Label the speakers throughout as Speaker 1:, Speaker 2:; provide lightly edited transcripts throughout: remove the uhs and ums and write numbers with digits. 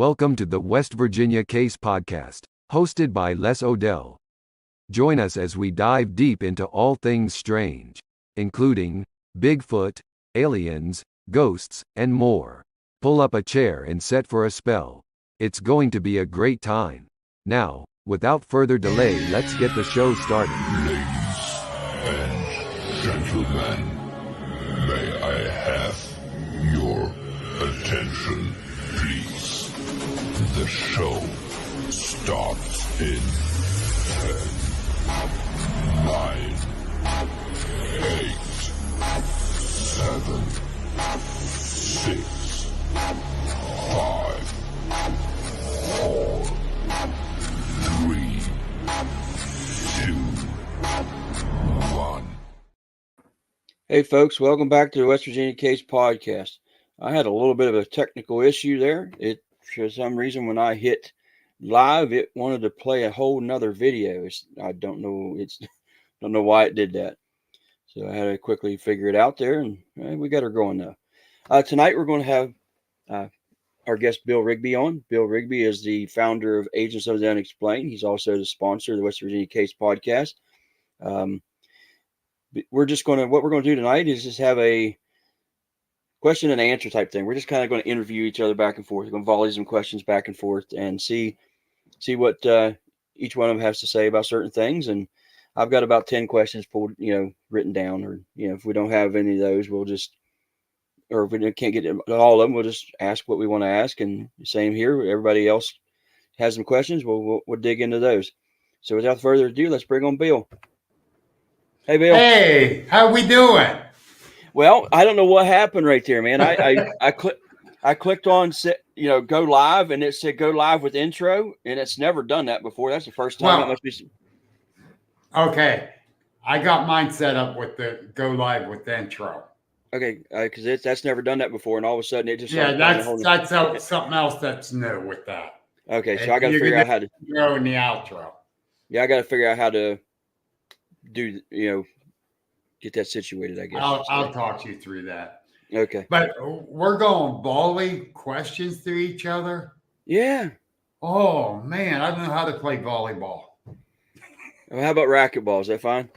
Speaker 1: Welcome to the West Virginia Case Podcast, hosted by Les Odell. Join us as we dive deep into all things strange, including Bigfoot, aliens, ghosts, and more. Pull up a chair and set for a spell. It's going to be a great time. Now, without further delay, let's get the show started.
Speaker 2: Ladies and gentlemen, may I have your attention, please? The show starts in 10, 9, 8, 7, 6, 5, 4, 3, 2, 1.
Speaker 3: Hey folks, welcome back to the West Virginia Case Podcast. I had a little bit of a technical issue there. For some reason, when I hit live, it wanted to play a whole nother video. I don't know why it did that. So I had to quickly figure it out there, and we got her going now. Tonight we're going to have our guest Bill Rigby on. Bill Rigby is the founder of Agents of the Unexplained. He's also the sponsor of the West Virginia Case Podcast. What we're going to do tonight is just have a question and answer type thing. We're just kind of going to interview each other back and forth. We're going to volley some questions back and forth and see what each one of them has to say about certain things. And I've got about 10 questions pulled, written down, or, if we don't have any of those, or if we can't get all of them, we'll just ask what we want to ask. And same here, everybody else has some questions. We'll dig into those. So without further ado, let's bring on Bill. Hey, Bill.
Speaker 4: Hey, how we doing?
Speaker 3: Well, I don't know what happened right there, man. I clicked on go live, and it said go live with intro, and it's never done that before. That's the first time.
Speaker 4: Well,
Speaker 3: it must be.
Speaker 4: Okay, I got mine set up with the go live with the intro.
Speaker 3: Okay, because that's never done that before, and all of a sudden it just
Speaker 4: that's something else that's new with that.
Speaker 3: Okay, so I got to figure out how to
Speaker 4: intro and the outro.
Speaker 3: Yeah, I got to figure out how to do get that situated, I guess.
Speaker 4: I'll talk you through that.
Speaker 3: Okay.
Speaker 4: But we're going volley questions to each other.
Speaker 3: Yeah.
Speaker 4: Oh man, I don't know how to play volleyball.
Speaker 3: Well, how about racquetball? Is that fine?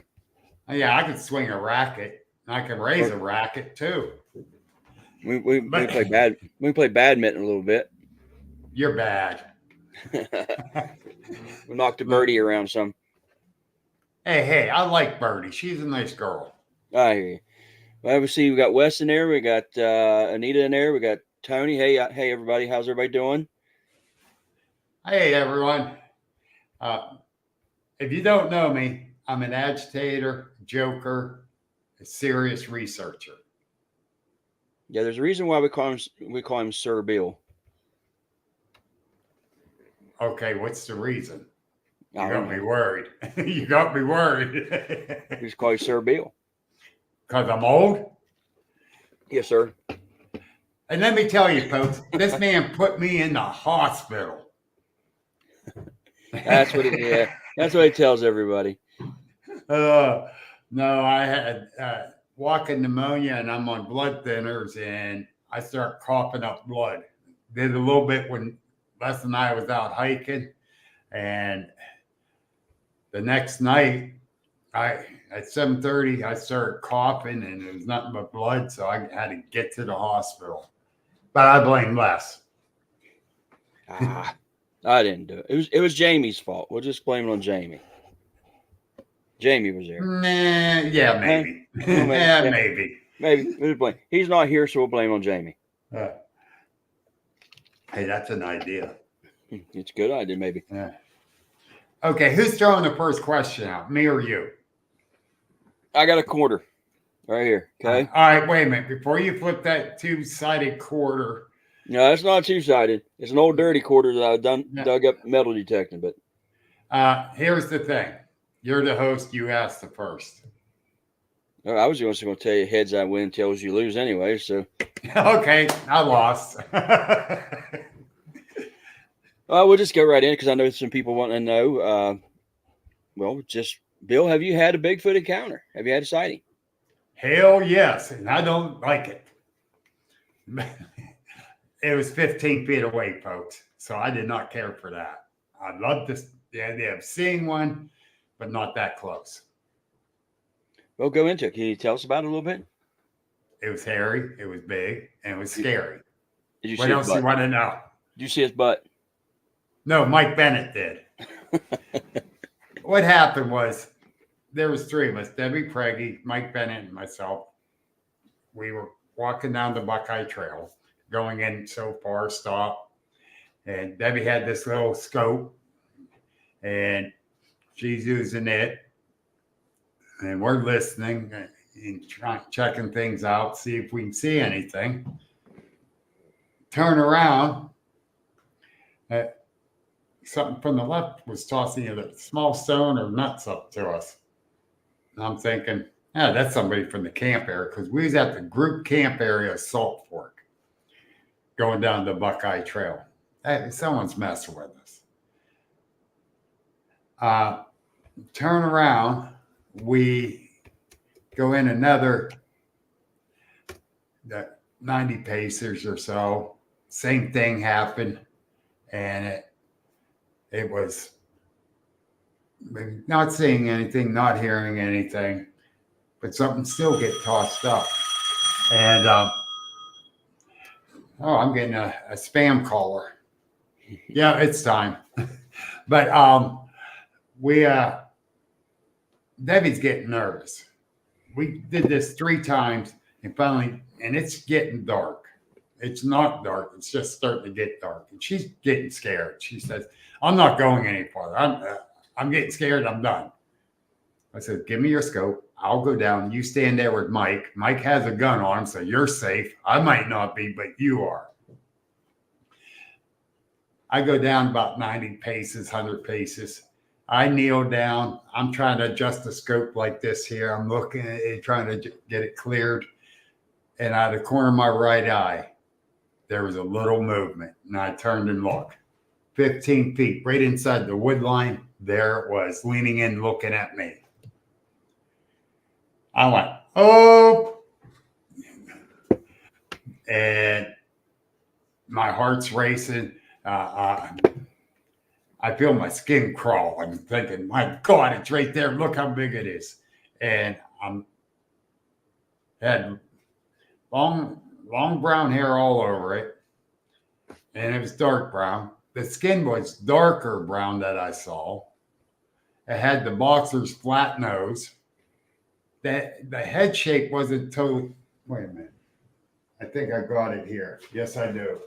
Speaker 4: Yeah, I can swing a racket. I can raise a racket too.
Speaker 3: We play we play badminton a little bit.
Speaker 4: You're bad.
Speaker 3: We knocked a birdie around some.
Speaker 4: Hey, I like Birdie. She's a nice girl.
Speaker 3: I hear you. Well, we see we got Wes in there. We got Anita in there. We got Tony. Hey, everybody. How's everybody doing?
Speaker 4: Hey, everyone. If you don't know me, I'm an agitator, joker, a serious researcher.
Speaker 3: Yeah, there's a reason why we call him Sir Bill.
Speaker 4: Okay, what's the reason? You
Speaker 3: I
Speaker 4: got
Speaker 3: don't
Speaker 4: me
Speaker 3: know.
Speaker 4: worried. You got me worried.
Speaker 3: We just call you Sir Bill.
Speaker 4: Because I'm old?
Speaker 3: Yes, sir.
Speaker 4: And let me tell you, folks, this man put me in the hospital.
Speaker 3: That's what he tells everybody.
Speaker 4: No, I had walking pneumonia, and I'm on blood thinners, and I start coughing up blood. Did a little bit when Les and I was out hiking, and the next night, at 7:30, I started coughing, and it was nothing but blood, so I had to get to the hospital. But I blame Les.
Speaker 3: I didn't do it. It was Jamie's fault. We'll just blame it on Jamie. Jamie was there.
Speaker 4: Nah, yeah, maybe.
Speaker 3: Well,
Speaker 4: maybe.
Speaker 3: Maybe. We'll blame. He's not here, so we'll blame on Jamie.
Speaker 4: Hey, that's an idea.
Speaker 3: It's a good idea, maybe.
Speaker 4: Yeah. Okay, who's throwing the first question out, me or you?
Speaker 3: I got a quarter right here. Okay.
Speaker 4: All right, wait a minute. Before you flip that two-sided quarter.
Speaker 3: No, it's not two-sided. It's an old dirty quarter that I've dug up metal detecting. But
Speaker 4: here's the thing. You're the host. You asked the first.
Speaker 3: I was just going to tell you heads I win, tails you lose anyway. So.
Speaker 4: Okay, I lost.
Speaker 3: We'll just go right in because I know some people want to know. Bill, have you had a Bigfoot encounter? Have you had a sighting?
Speaker 4: Hell yes, and I don't like it. It was 15 feet away, folks. So I did not care for that. I loved the idea of seeing one, but not that close.
Speaker 3: We'll go into it. Can you tell us about it a little bit?
Speaker 4: It was hairy, it was big, and it was scary.
Speaker 3: Did you
Speaker 4: What
Speaker 3: see
Speaker 4: else
Speaker 3: his
Speaker 4: do you
Speaker 3: butt?
Speaker 4: want to know?
Speaker 3: Did you see his butt?
Speaker 4: No, Mike Bennett did. What happened was there was three of us, Debbie Preggy, Mike Bennett, and myself. We were walking down the Buckeye Trail, going in so far, stop. And Debbie had this little scope, and she's using it. And we're listening and checking things out, see if we can see anything. Turn around. Something from the left was tossing a small stone or nuts up to us. And I'm thinking, yeah, that's somebody from the camp area, because we was at the group camp area of Salt Fork, going down the Buckeye Trail. Hey, someone's messing with us. Turn around. We go in another 90 paces or so. Same thing happened. And it was not seeing anything, not hearing anything, but something still get tossed up. And I'm getting a spam caller. Yeah, it's time. But Debbie's getting nervous. We did this 3 times, and finally, and it's getting dark. It's not dark. It's just starting to get dark. And she's getting scared. She says, I'm not going any farther. I'm getting scared. I'm done. I said, give me your scope. I'll go down. You stand there with Mike. Mike has a gun on him, so you're safe. I might not be, but you are. I go down about 90 paces, 100 paces. I kneel down. I'm trying to adjust the scope like this here. I'm looking at it, trying to get it cleared. And out of the corner of my right eye, there was a little movement. And I turned and looked. 15 feet, right inside the wood line, there it was, leaning in, looking at me. I went, oh. And my heart's racing. I feel my skin crawl. I'm thinking, my God, it's right there. Look how big it is. And had long brown hair all over it. And it was dark brown. The skin was darker brown that I saw. It had the boxer's flat nose. The head shape wasn't totally, wait a minute. I think I got it here. Yes, I do.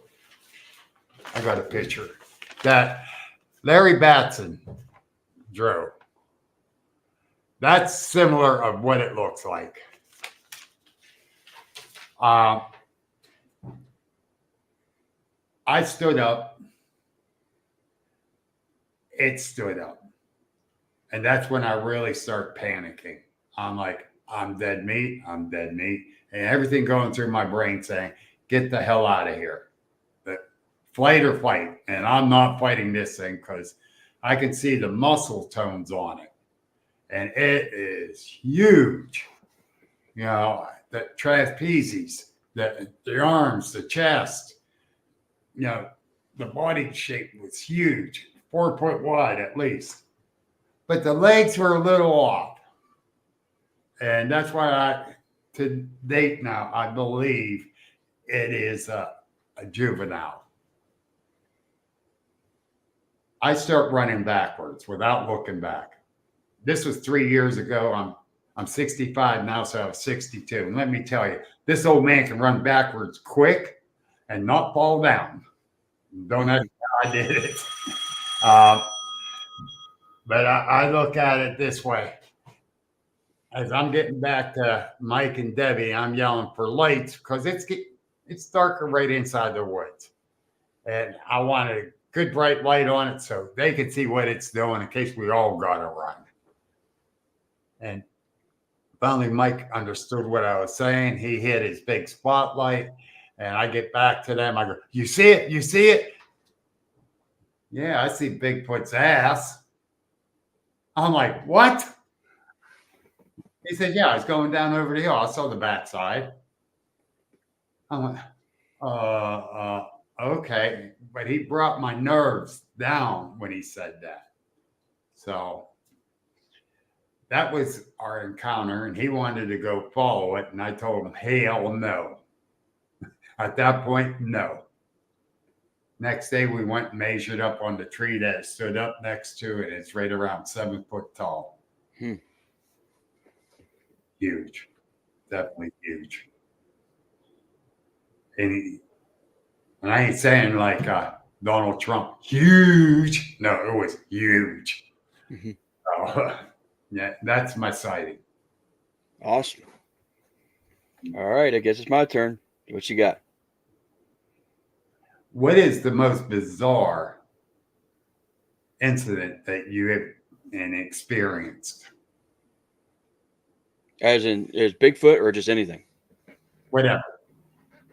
Speaker 4: I got a picture that Larry Batson drew. That's similar of what it looks like. I stood up. It stood up. And that's when I really start panicking. I'm like, I'm dead meat. I'm dead meat. And everything going through my brain saying, get the hell out of here. Flight or fight. And I'm not fighting this thing because I can see the muscle tones on it. And it is huge. You know, the trapezius, the arms, the chest, you know, the body shape was huge, 4 foot wide at least. But the legs were a little off. And that's why to date now, I believe it is a juvenile. I start running backwards without looking back. This was 3 years ago. I'm 65 now, so I was 62. And let me tell you, this old man can run backwards quick and not fall down. Don't ask how I did it. But I look at it this way. As I'm getting back to Mike and Debbie, I'm yelling for lights because it's darker right inside the woods. And I wanted a good bright light on it so they could see what it's doing in case we all got to run. And finally, Mike understood what I was saying. He hit his big spotlight. And I get back to them. I go, you see it? You see it? Yeah, I see Bigfoot's ass. I'm like, what? He said, yeah, I was going down over the hill. I saw the backside. I went, okay. but he brought my nerves down when he said that. So that was our encounter, and he wanted to go follow it, and I told him, hell no. At that point, no. Next day, we went and measured up on the tree that it stood up next to, and it's right around 7 foot tall. Huge. Definitely huge. And I ain't saying like Donald Trump, huge. No, it was huge. So, yeah, that's my sighting.
Speaker 3: Awesome. All right, I guess it's my turn. What you got?
Speaker 4: What is the most bizarre incident that you have experienced?
Speaker 3: As in, is Bigfoot or just anything?
Speaker 4: Whatever.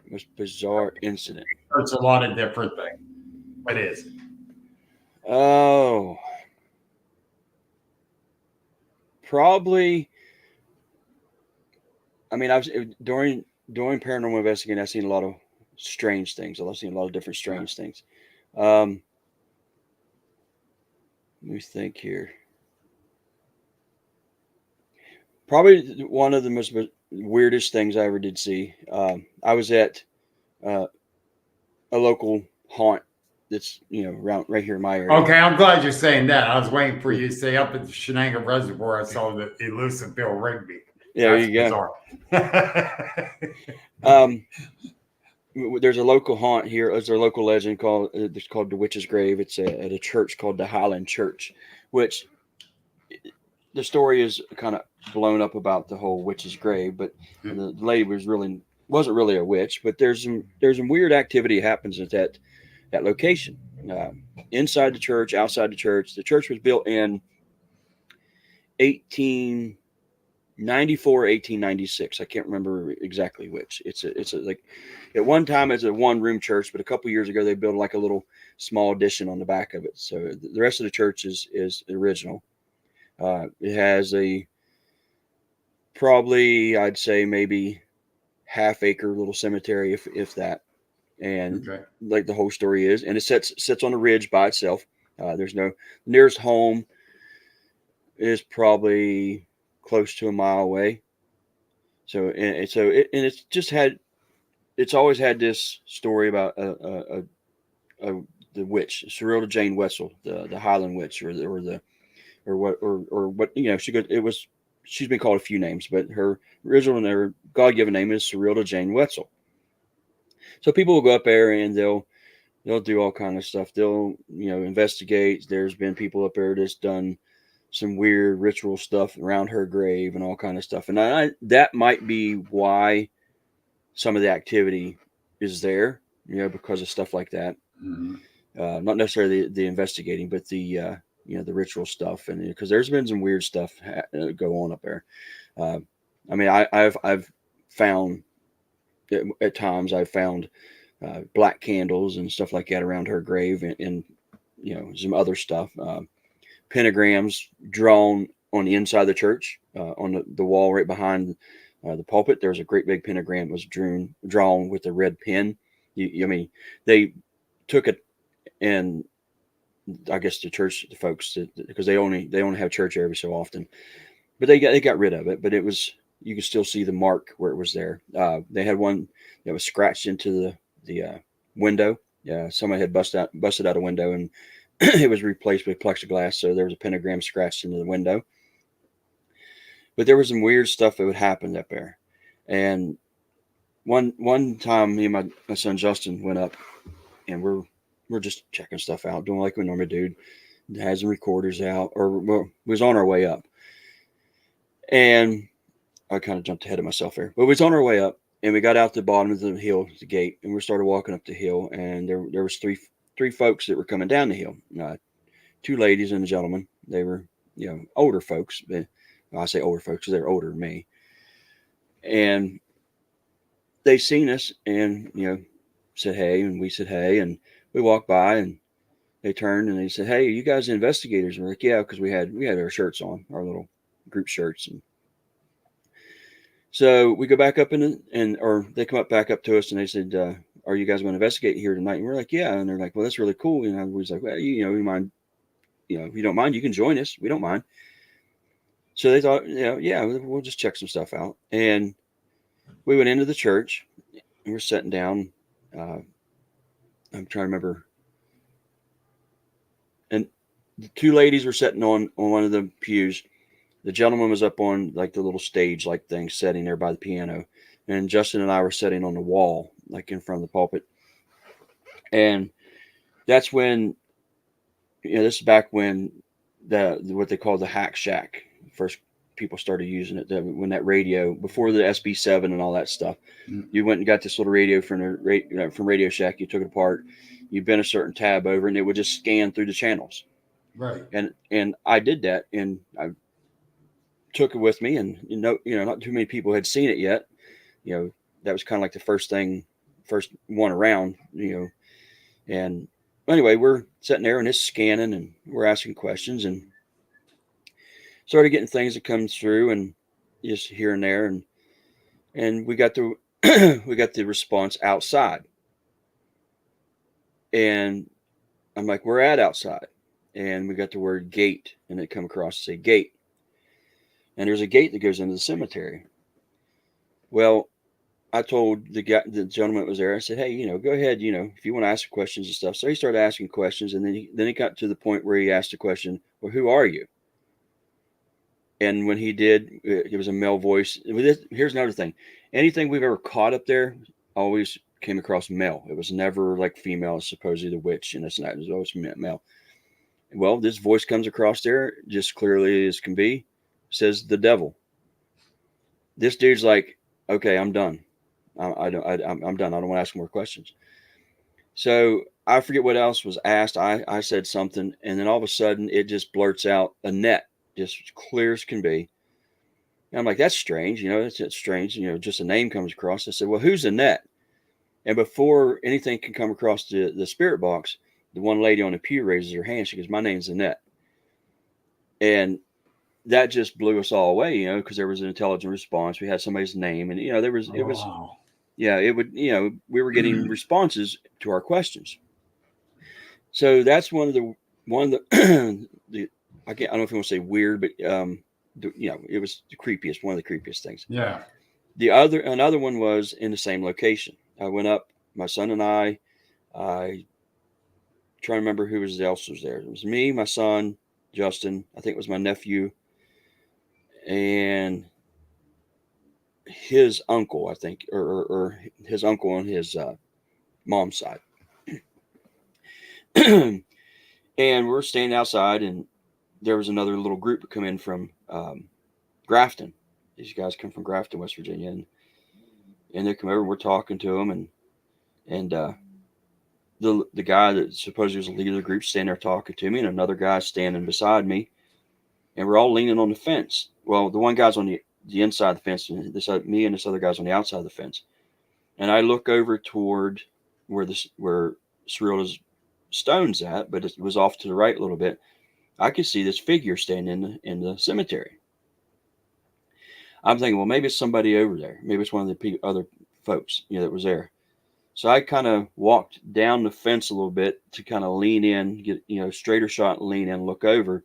Speaker 3: Most bizarre incident.
Speaker 4: There's a lot of different things. What is it?
Speaker 3: Oh, probably. I mean, during paranormal investigating, I've seen a lot of strange things. I've seen a lot of different strange things. Let me think here. Probably one of the most weirdest things I ever did see. I was at a local haunt that's around right here in my area.
Speaker 4: Okay, I'm glad you're saying that. I was waiting for you to say up at the Shenango Reservoir. I saw the elusive Bill Rigby.
Speaker 3: Yeah, there you go. There's a local haunt here. There's a local legend called the Witch's Grave. It's at a church called the Highland Church, which the story is kind of blown up about the whole witch's grave, but the lady wasn't really a witch. But there's some weird activity happens at that location, inside the church, outside the church. The church was built in 1894, 1896. I can't remember exactly which. It's like at one time it's a one-room church, but a couple years ago they built like a little small addition on the back of it. So the rest of the church is original. It has probably I'd say maybe half-acre little cemetery, if that, and like the whole story is, and it sits on a ridge by itself. There's no nearest home is probably close to a mile away. So it's always had this story about the witch, Cyril Jane Wetzel, the Highland Witch, she's been called a few names, but her original and her God-given name is Cyril Jane Wetzel. So people will go up there and they'll do all kind of stuff. They'll investigate. There's been people up there that's done some weird ritual stuff around her grave and all kind of stuff. And that might be why some of the activity is there, because of stuff like that. Not necessarily the investigating, but the ritual stuff, and because there's been some weird stuff go on up there. I mean, I've found at times black candles and stuff like that around her grave, and some other stuff. Pentagrams drawn on the inside of the church, on the wall right behind the pulpit. There's a great big pentagram that was drawn with a red pen. I mean, they took it, and I guess the folks, because they only have church every so often, but they got rid of it. But you can still see the mark where it was there. They had one that was scratched into the window. Somebody had busted out a window, and it was replaced with plexiglass. So there was a pentagram scratched into the window. But there was some weird stuff that would happen up there. And one time, me and my son Justin went up, and we're just checking stuff out, doing like we normally do. Has the recorders out, or was on our way up. And I kind of jumped ahead of myself there. But we was on our way up, and we got out the bottom of the hill, the gate, and we started walking up the hill. And there was three folks that were coming down the hill. Two ladies and a gentleman. They were older folks. But I say older folks because they're older than me. And they seen us and said hey, and we said hey, and we walked by, and they turned and they said, "Hey, are you guys investigators?" And we're like, "Yeah," because we had our shirts on, our little group shirts. And so we go back up or they come back up to us, and they said, are you guys going to investigate here tonight? And we're like, yeah. And they're like, well, that's really cool. And I was like, well, you mind, if you don't mind, you can join us. We don't mind. So they thought, yeah, we'll just check some stuff out. And we went into the church and we're sitting down. I'm trying to remember. And the two ladies were sitting on one of the pews. The gentleman was up on like the little stage like thing, sitting there by the piano. And Justin and I were sitting on the wall, like in front of the pulpit. And that's when, this is back when what they call the Hack Shack first people started using it. When that radio, before the SB7 and all that stuff, you went and got this little radio from Radio Shack. You took it apart, you bent a certain tab over, and it would just scan through the channels.
Speaker 4: Right.
Speaker 3: And I did that, and I took it with me, and not too many people had seen it yet. That was kind of like the first one around. And anyway, we're sitting there and it's scanning, and we're asking questions, and started getting things that come through, and just here and there, and we got the we got the response outside, and I'm like, we're at outside, and we got the word gate, and it come across to say gate, and there's a gate that goes into the cemetery. Well, I told the gentleman that was there, I said, hey, go ahead, if you want to ask questions and stuff. So he started asking questions, and then he got to the point where he asked the question, well, who are you? And when he did, it was a male voice. Here's another thing. Anything we've ever caught up there always came across male. It was never like female, supposedly the witch, and it was always male. Well, this voice comes across there just clearly as can be, says the devil. This dude's like, okay, I'm done. I'm done. I don't want to ask more questions. So I forget what else was asked. I said something, and then all of a sudden it just blurts out a net, just clear as can be. And I'm like, that's strange. It's strange. Just a name comes across. I said, well, who's Annette? And before anything can come across the spirit box, the one lady on the pew raises her hand. She goes, my name's Annette. And that just blew us all away, because there was an intelligent response. We had somebody's name, and, it was,
Speaker 4: Wow.
Speaker 3: Yeah, it would, we were getting responses to our questions. So that's one of the, I don't know if you want to say weird, but, it was the creepiest, one of the creepiest things.
Speaker 4: Yeah.
Speaker 3: Another one was in the same location. I went up, my son and I trying to remember who else was there. It was me, my son, Justin, I think it was my nephew, and his uncle, I think, or his uncle on his mom's side. And we're standing outside, and there was another little group come in from Grafton. These guys come from Grafton, West Virginia, and they come over. We're talking to them, and the guy that supposedly was the leader of the group standing there talking to me, and another guy standing beside me, and we're all leaning on the fence. Well, the one guy's on the inside of the fence, and me and this other guy's on the outside of the fence. And I look over toward where Cyrilla's stone's at, but it was off to the right a little bit. I could see this figure standing in the cemetery. I'm thinking, well, maybe it's somebody over there. Maybe it's one of the other folks, that was there. So I kind of walked down the fence a little bit to kind of lean in, get, straighter shot, and lean in, look over.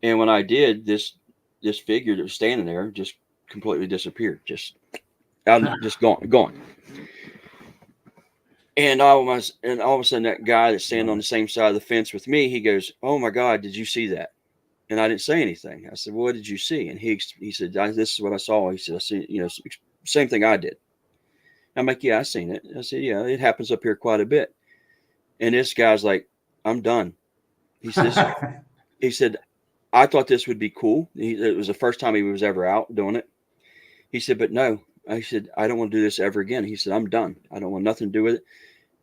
Speaker 3: And when I did, this figure that was standing there just completely disappeared, just gone. And all of a sudden, that guy that's standing on the same side of the fence with me, he goes, "Oh my God, did you see that?" And I didn't say anything. I said, well, "What did you see?" And he said, "This is what I saw." He said, "I see, same thing I did." I'm like, "Yeah, I seen it." I said, "Yeah, it happens up here quite a bit." And this guy's like, "I'm done." He said, "I thought this would be cool." It was the first time he was ever out doing it. He said, "But no." I said, "I don't want to do this ever again." He said, "I'm done. I don't want nothing to do with it."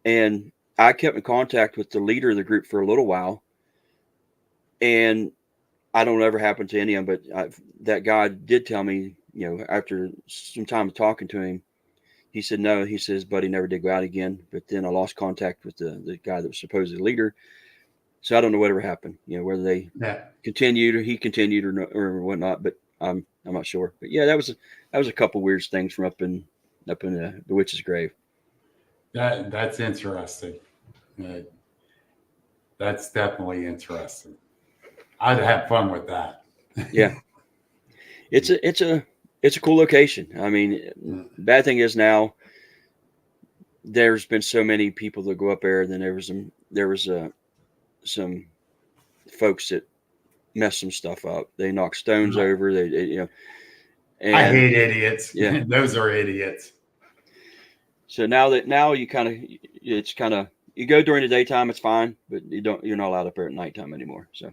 Speaker 3: And I kept in contact with the leader of the group for a little while. And I don't know ever happened to any of them, but that guy did tell me, after some time of talking to him, he said, no, he says, buddy never did go out again. But then I lost contact with the guy that was supposedly the leader. So I don't know whatever happened, whether they continued or he continued or whatnot, but I'm not sure. But yeah, that was a couple weird things from up in the witch's grave.
Speaker 4: That's interesting. That's definitely interesting. I'd have fun with that.
Speaker 3: Yeah. It's a cool location. I mean, bad thing is now there's been so many people that go up there. Then there was some folks that messed some stuff up. They knocked stones over. They
Speaker 4: I
Speaker 3: and
Speaker 4: hate idiots.
Speaker 3: Yeah.
Speaker 4: Those are idiots.
Speaker 3: so now you you go during the daytime, it's fine, but you're not allowed up there at nighttime anymore. So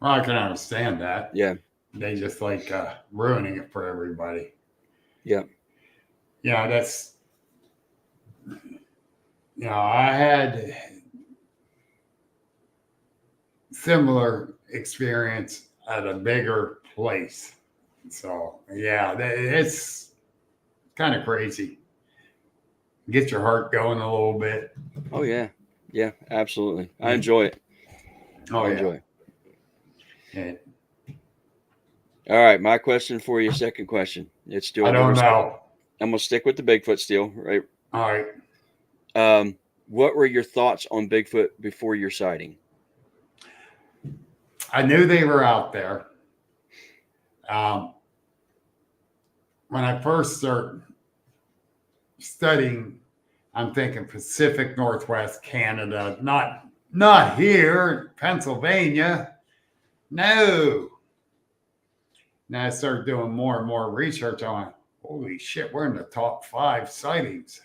Speaker 4: Well, I can understand that.
Speaker 3: yeah,
Speaker 4: They just like ruining it for everybody.
Speaker 3: yeah,
Speaker 4: Yeah, I had similar experience at a bigger place. So yeah, it's kind of crazy. Get your heart going a little bit.
Speaker 3: oh yeah, yeah, absolutely. I enjoy it.
Speaker 4: Oh
Speaker 3: I
Speaker 4: yeah.
Speaker 3: enjoy it.
Speaker 4: Yeah.
Speaker 3: All right, my question for you, second question. It's still
Speaker 4: I don't know.
Speaker 3: I'm gonna stick with the Bigfoot still, right?
Speaker 4: All right.
Speaker 3: What were your thoughts on Bigfoot before your sighting?
Speaker 4: I knew they were out there. When I first started studying, I'm thinking Pacific Northwest, Canada, not here, Pennsylvania. No. Now I started doing more and more research on, holy shit, we're in the top 5 sightings.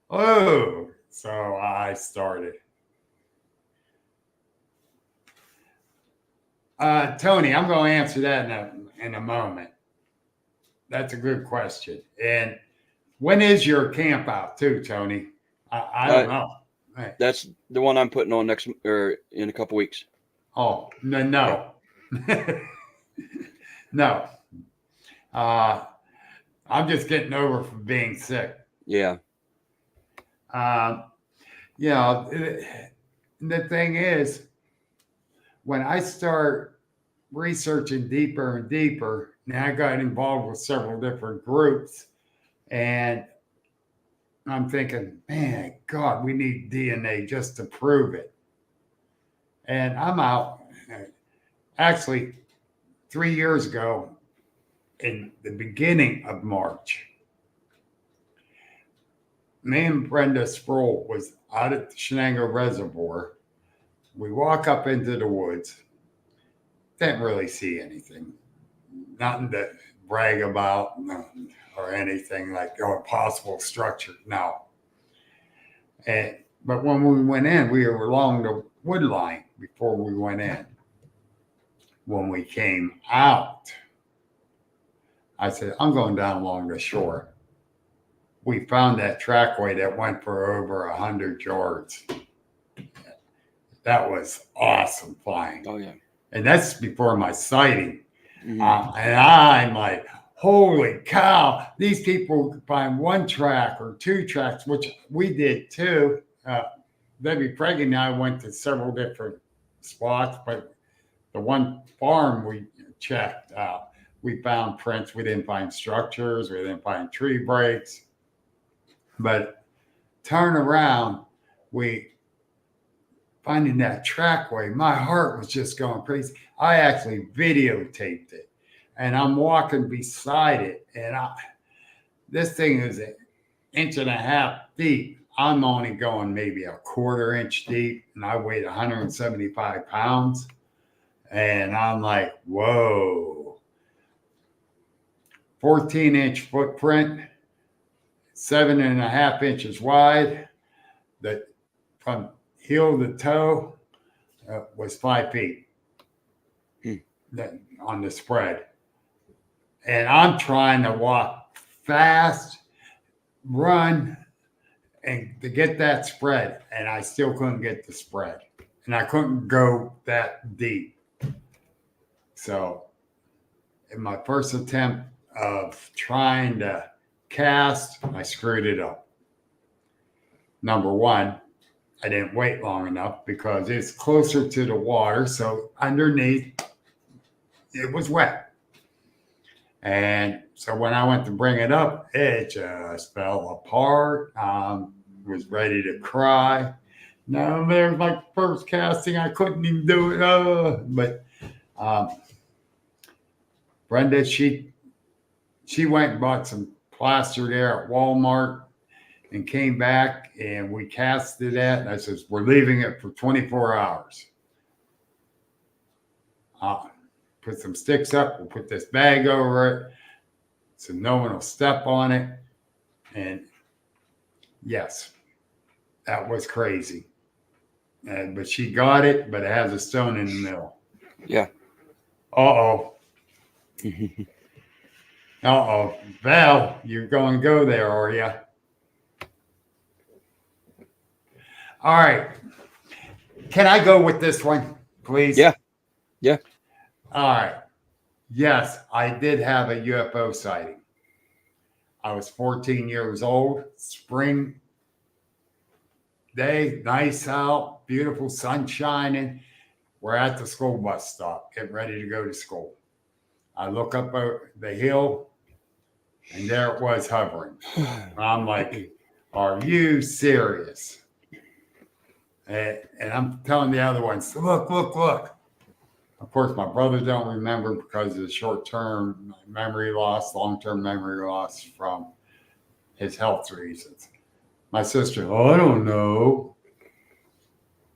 Speaker 4: Oh, so I started. Tony, I'm going to answer that in a moment. That's a good question. And when is your camp out too, Tony? I don't know.
Speaker 3: That's the one I'm putting on next or in a couple weeks.
Speaker 4: Oh, no. No. I'm just getting over from being sick.
Speaker 3: Yeah.
Speaker 4: The thing is, when I start researching deeper and deeper, now I got involved with several different groups, and I'm thinking, man, God, we need DNA just to prove it. And I'm out. Actually, 3 years ago, in the beginning of March, me and Brenda Sproul was out at the Shenango Reservoir. We walk up into the woods. Didn't really see anything. Nothing to brag about or anything like a possible structure. No. But when we went in, we were along the wood line before we went in. When we came out, I said, I'm going down along the shore. We found that trackway that went for over 100 yards. That was awesome flying.
Speaker 3: Oh, yeah.
Speaker 4: And that's before my sighting.
Speaker 3: Mm-hmm.
Speaker 4: And I'm like, holy cow, these people find 1 track or 2 tracks, which we did too. Debbie Preggy and I went to several different spots, but the one farm we checked out, we found prints. We didn't find structures. We didn't find tree breaks. But turn around, finding that trackway, my heart was just going crazy. I actually videotaped it, and I'm walking beside it, and this thing is 1.5 inches deep. I'm only going maybe 1/4 inch deep, and I weighed 175 pounds. And I'm like, whoa. 14-inch footprint, 7.5 inches wide. That from heel to toe was 5 feet on the spread. And I'm trying to walk fast, run, and to get that spread. And I still couldn't get the spread. And I couldn't go that deep. So in my first attempt of trying to cast, I screwed it up. Number 1, I didn't wait long enough because it's closer to the water. So underneath, it was wet. And so when I went to bring it up, it just fell apart. Was ready to cry. No, there's my first casting. I couldn't even do it. But Brenda, she went and bought some plaster there at Walmart and came back, and we casted that. And I says, we're leaving it for 24 hours. Put some sticks up. We'll put this bag over it so no one will step on it. And yes, that was crazy. But she got it, but it has a stone in the middle.
Speaker 3: Yeah.
Speaker 4: Uh-oh. Uh-oh. Val, you're going to go there, are you? All right. Can I go with this one, please?
Speaker 3: Yeah. Yeah.
Speaker 4: All right. Yes, I did have a UFO sighting. I was 14 years old. Spring day, nice out, beautiful sun shining. We're at the school bus stop, getting ready to go to school. I look up the hill, and there it was hovering. I'm like, are you serious? And I'm telling the other ones, look, look, look. Of course, my brother don't remember because of the short-term memory loss, long-term memory loss from his health reasons. My sister, I don't know.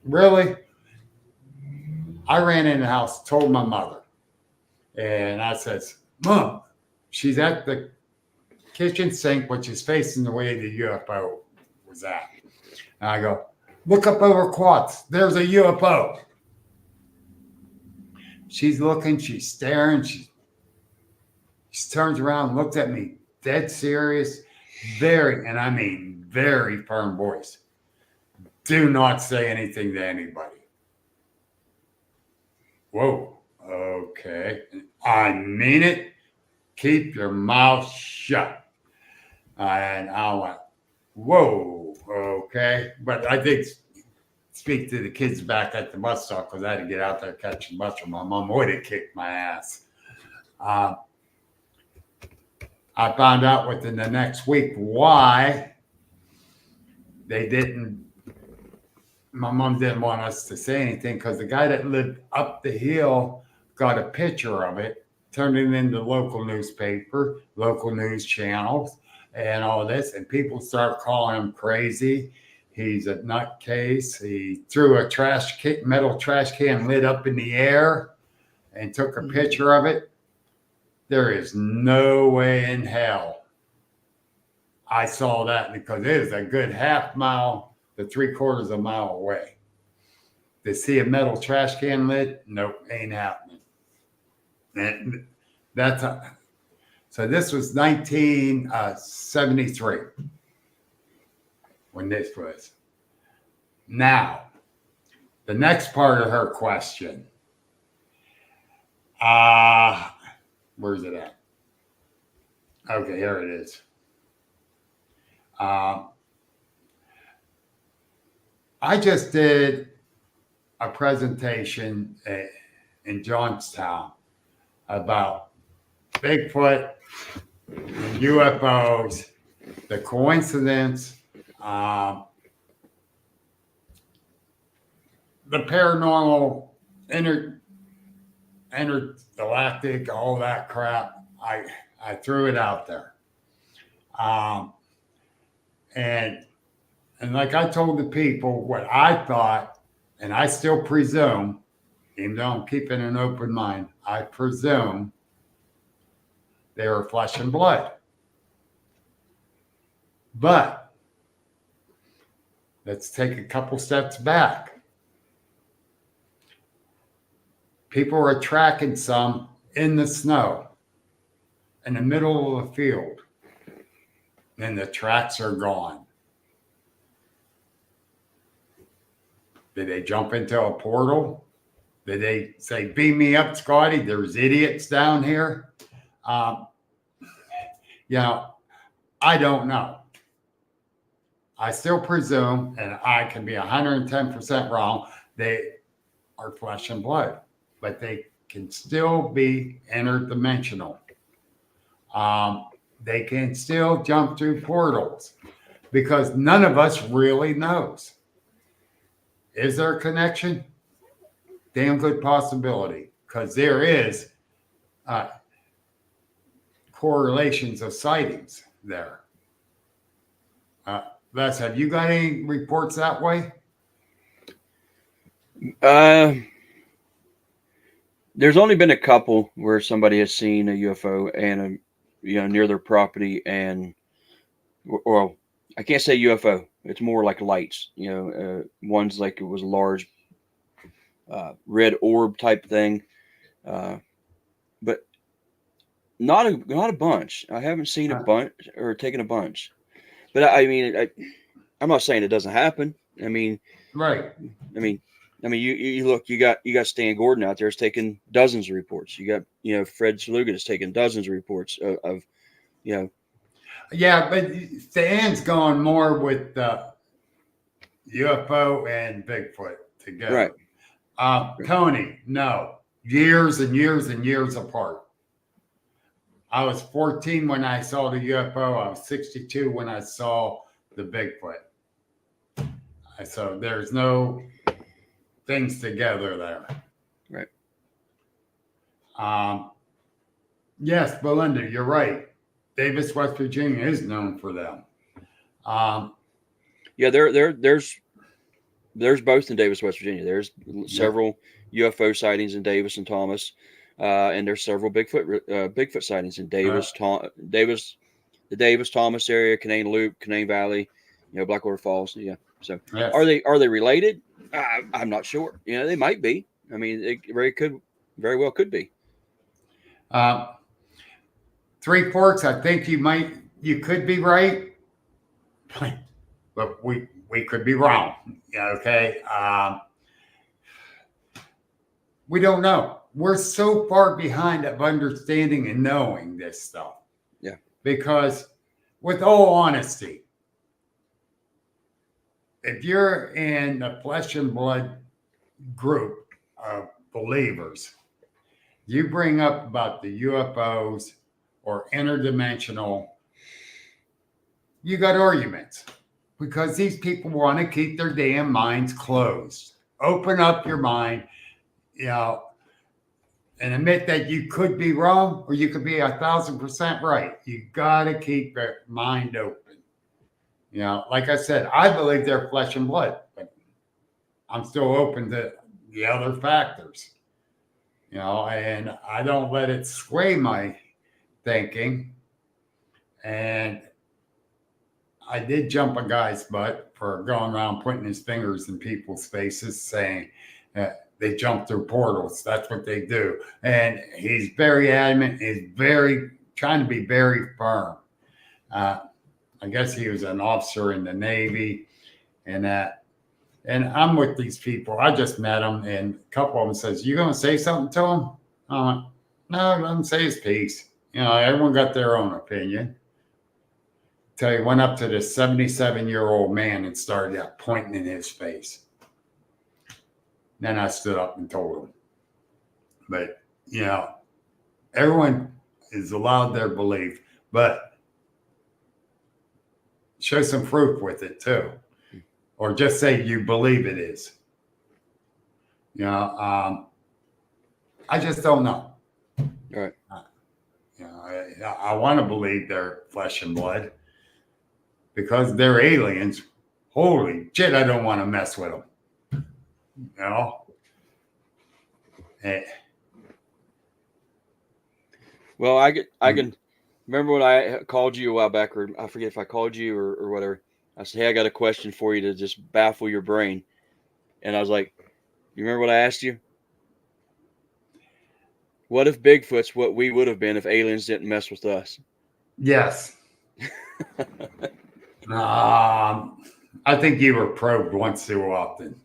Speaker 4: Really? I ran in the house, told my mother. And I says, Mom, she's at the kitchen sink, which is facing the way the UFO was at. And I go, look up over quads. There's a UFO. She's looking, she's staring, she turns around, looks at me, dead serious, and I mean very firm voice. Do not say anything to anybody. Whoa, okay. I mean it. Keep your mouth shut. And I went, whoa, okay. But I did speak to the kids back at the bus stop because I had to get out there catching bus, or my mom would have kicked my ass. I found out within the next week why they didn't. My mom didn't want us to say anything because the guy that lived up the hill got a picture of it, turned it into local newspaper, local news channels, and all this. And people start calling him crazy. He's a nutcase. He threw a metal trash can lid up in the air and took a picture of it. There is no way in hell I saw that, because it is a good half mile to 3/4 of a mile away. To see a metal trash can lid, nope, ain't happening. And so this was 1973 when this was. Now, the next part of her question. Where's it at? Okay, here it is. I just did a presentation in Johnstown about Bigfoot, UFOs, the coincidence, the paranormal, intergalactic, all that crap. I threw it out there. And like I told the people what I thought, and I still presume, even though I'm keeping an open mind, I presume they were flesh and blood. But let's take a couple steps back. People are tracking some in the snow, in the middle of a field, and the tracks are gone. Did they jump into a portal? Did they say, beam me up, Scotty? There's idiots down here. I don't know. I still presume, and I can be 110% wrong, they are flesh and blood, but they can still be interdimensional. They can still jump through portals because none of us really knows. Is there a connection? Damn good possibility, because there is correlations of sightings there. Les, have you got any reports that way?
Speaker 3: There's only been a couple where somebody has seen a UFO and near their property, and well, I can't say UFO. It's more like lights. One's like it was a large red orb type thing, but not a bunch. I haven't seen a bunch or taken a bunch. But I mean, I'm not saying it doesn't happen. I mean,
Speaker 4: right.
Speaker 3: You look. You got Stan Gordon out there is taking dozens of reports. You got Fred Saluga is taking dozens of reports of.
Speaker 4: Yeah, but Stan's going more with UFO and Bigfoot together.
Speaker 3: Right.
Speaker 4: Tony, no, years and years and years apart. I was 14 when I saw the UFO. I was 62 when I saw the Bigfoot. So there's no things together there.
Speaker 3: Right.
Speaker 4: Yes, Belinda, you're right. Davis, West Virginia is known for them.
Speaker 3: Yeah, there's both in Davis, West Virginia. There's several UFO sightings in Davis and Thomas, and there's several Bigfoot sightings in Davis, the Davis Thomas area, Canaan Loop, Canaan Valley, Blackwater Falls. Yeah. So
Speaker 4: yes.
Speaker 3: Are they related? I'm not sure. They might be. I mean, it very well could be.
Speaker 4: Three Forks, I think you could be right, but we could be wrong. Okay. We don't know. We're so far behind of understanding and knowing this stuff.
Speaker 3: Yeah.
Speaker 4: Because with all honesty, if you're in the flesh and blood group of believers, you bring up about the UFOs or interdimensional, you got arguments because these people want to keep their damn minds closed. Open up your mind, and admit that you could be wrong or you could be 1,000% right. You got to keep your mind open. Like I said, I believe they're flesh and blood, but I'm still open to the other factors. And I don't let it sway my thinking. And I did jump a guy's butt for going around putting his fingers in people's faces saying they jump through portals. That's what they do. And he's very adamant. He's trying to be very firm. I guess he was an officer in the Navy and that. And I'm with these people. I just met them, and a couple of them says, "You going to say something to him?" I'm like, "No, let him say his piece." Everyone got their own opinion. Till he went up to this 77-year-old man and started pointing in his face. Then I stood up and told him. But, everyone is allowed their belief, but show some proof with it too. Or just say you believe it is. I just don't know.
Speaker 3: All right.
Speaker 4: I want to believe they're flesh and blood because they're aliens. Holy shit, I don't want to mess with them.
Speaker 3: Well, I can remember when I called you a while back, or I forget if I called you or whatever. I said, "Hey, I got a question for you to just baffle your brain." And I was like, "You remember what I asked you? What if Bigfoot's what we would have been if aliens didn't mess with us?"
Speaker 4: Yes. I think you were probed once too often.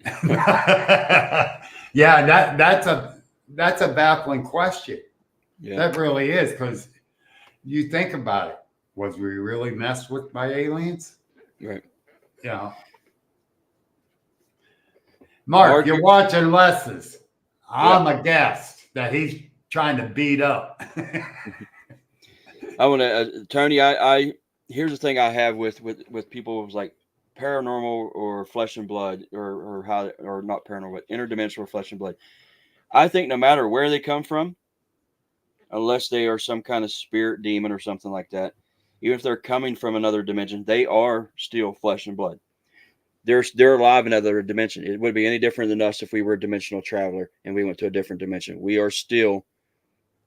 Speaker 4: Yeah, that's a baffling question.
Speaker 3: Yeah.
Speaker 4: That really is, because you think about it. Was we really messed with by aliens?
Speaker 3: Right.
Speaker 4: Mark, you're watching Les's. I'm a guest that he's trying to beat up.
Speaker 3: I want to, Tony. I here's the thing I have with people who's like paranormal or flesh and blood or how or not paranormal but interdimensional flesh and blood. I think no matter where they come from, unless they are some kind of spirit demon or something like that, even if they're coming from another dimension, they are still flesh and blood. They're alive in another dimension. It would be any different than us if we were a dimensional traveler and we went to a different dimension. We are still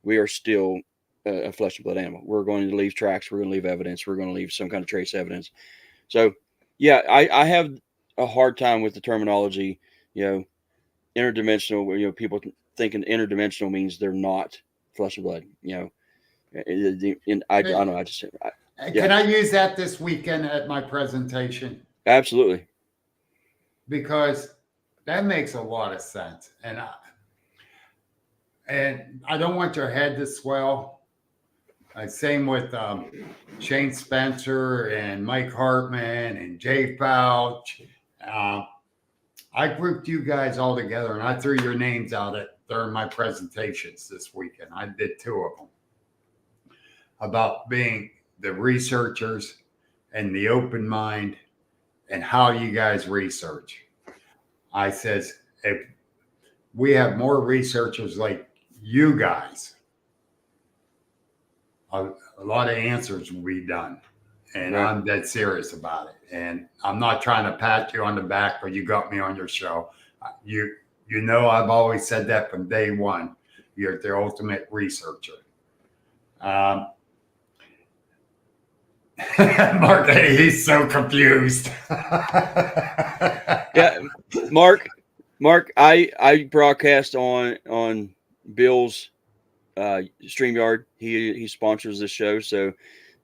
Speaker 3: a flesh and blood animal. We're going to leave tracks. We're going to leave evidence. We're going to leave some kind of trace evidence. So, yeah, I have a hard time with the terminology, interdimensional. People thinking interdimensional means they're not flesh and blood. I don't know.
Speaker 4: Can I use that this weekend at my presentation?
Speaker 3: Absolutely.
Speaker 4: Because that makes a lot of sense. And I don't want your head to swell. Same with Shane Spencer and Mike Hartman and Jay Fouch. I grouped you guys all together and I threw your names out during my presentations this weekend. I did 2 of them about being the researchers and the open mind and how you guys research. I says, if we have more researchers like you guys, a lot of answers will be done. And right. I'm dead serious about it. And I'm not trying to pat you on the back or you got me on your show. You I've always said that from day one. You're the ultimate researcher. Mark, he's so confused.
Speaker 3: Yeah, Mark, I broadcast on Bill's StreamYard. He sponsors this show, so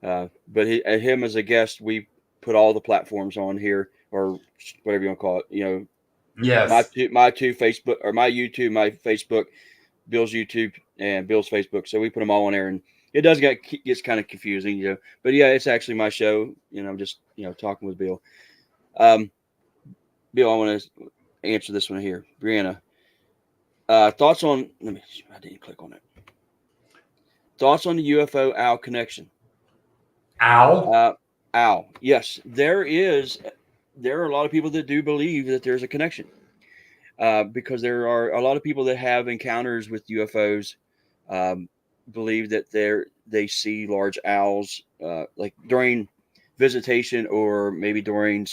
Speaker 3: but him as a guest, we put all the platforms on here or whatever you want to call it.
Speaker 4: Yes.
Speaker 3: My two Facebook or my YouTube, my Facebook, Bill's YouTube and Bill's Facebook. So we put them all on there, and it does gets kind of confusing, But yeah, it's actually my show. I'm just talking with Bill. Bill, I want to answer this one here, Brianna. Thoughts on? I didn't click on it. Thoughts on the UFO owl connection?
Speaker 4: Owl?
Speaker 3: Owl. Yes, there are a lot of people that do believe that there's a connection. Because there are a lot of people that have encounters with UFOs, believe that they see large owls, like during visitation or maybe during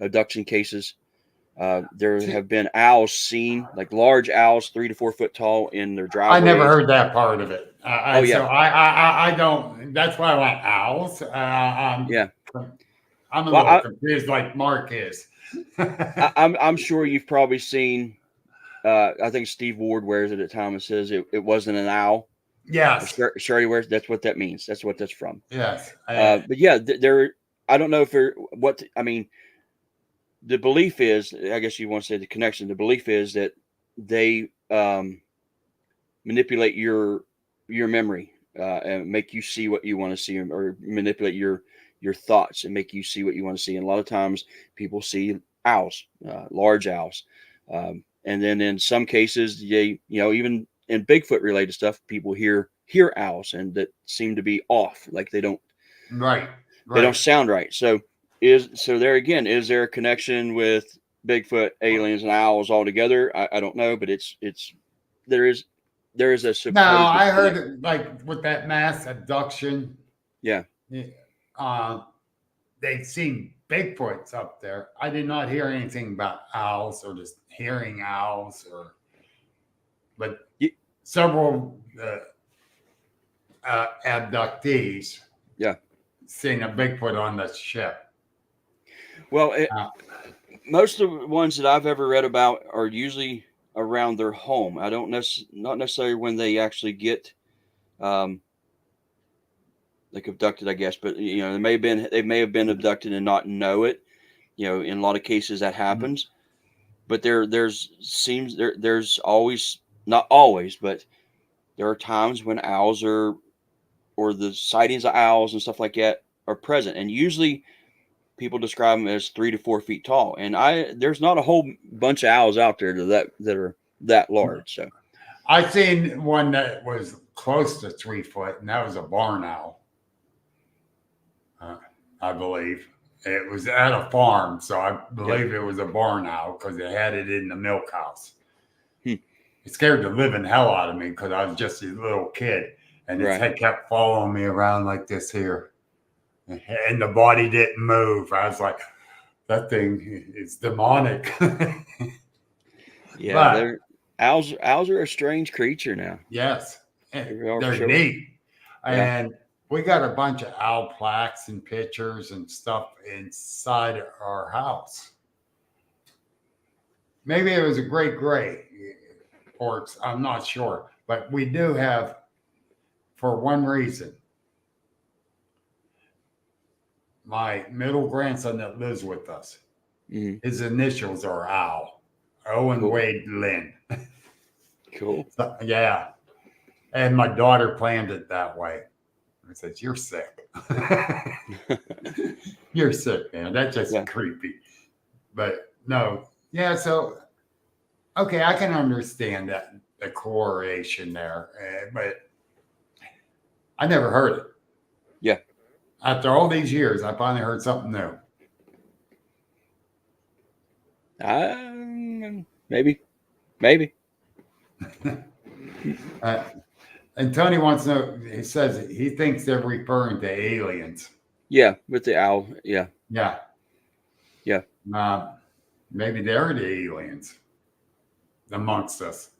Speaker 3: abduction cases. There have been owls seen, like large owls, 3 to 4 foot tall, in their driveway.
Speaker 4: I never heard that part of it.
Speaker 3: Oh yeah.
Speaker 4: So I don't. That's why I want owls.
Speaker 3: Yeah.
Speaker 4: I'm a little confused, like Mark is.
Speaker 3: I'm sure you've probably seen. I think Steve Ward wears it at times and says it wasn't an owl.
Speaker 4: Yes.
Speaker 3: Shirt he wears. That's what that means. That's what that's from.
Speaker 4: Yes.
Speaker 3: But yeah, I don't know if the belief is, I guess you want to say the connection. The belief is that they manipulate your memory and make you see what you want to see, or manipulate your thoughts and make you see what you want to see. And a lot of times people see owls, large owls. And then in some cases, even in Bigfoot related stuff, people hear owls and that seem to be off, like they don't they don't sound right. So there again, is there a connection with Bigfoot, aliens, and owls all together? I don't know, but there is a supposed.
Speaker 4: No, I heard it, like with that mass abduction.
Speaker 3: Yeah.
Speaker 4: They've seen Bigfoots up there. I did not hear anything about owls or just hearing owls, but several abductees.
Speaker 3: Yeah.
Speaker 4: Seeing a Bigfoot on the ship.
Speaker 3: Well, most of the ones that I've ever read about are usually around their home. I don't not necessarily when they actually get like abducted, I guess, but they may have been abducted and not know it. In a lot of cases that happens. Mm-hmm. But there's always, not always, but there are times when owls or the sightings of owls and stuff like that are present, and usually people describe them as 3 to 4 feet tall. And there's not a whole bunch of owls out there that are that large. So
Speaker 4: I seen one that was close to 3 foot, and that was a barn owl. I believe it was at a farm, so I believe it was a barn owl because they had it in the milk house. It scared the living hell out of me because I was just a little kid, and its head kept following me around like this here, and the body didn't move. I was like, that thing is demonic.
Speaker 3: Yeah, owls are a strange creature now.
Speaker 4: Yes, they're
Speaker 3: sure.
Speaker 4: neat, and we got a bunch of owl plaques and pictures and stuff inside our house. Maybe it was a great gray, or I'm not sure, but we do have, for one reason, my middle grandson that lives with us, his initials are Owl. Owen Wade Lynn.
Speaker 3: Cool.
Speaker 4: So, yeah. And my daughter planned it that way. I said, you're sick. You're sick, man. That's just creepy. But no. Yeah, so, okay, I can understand that, the correlation there. But I never heard it.
Speaker 3: Yeah.
Speaker 4: After all these years, I finally heard something new.
Speaker 3: Maybe.
Speaker 4: And Tony wants to know, he says he thinks they're referring to aliens.
Speaker 3: Yeah, with the owl. Yeah.
Speaker 4: Maybe they're the aliens amongst us.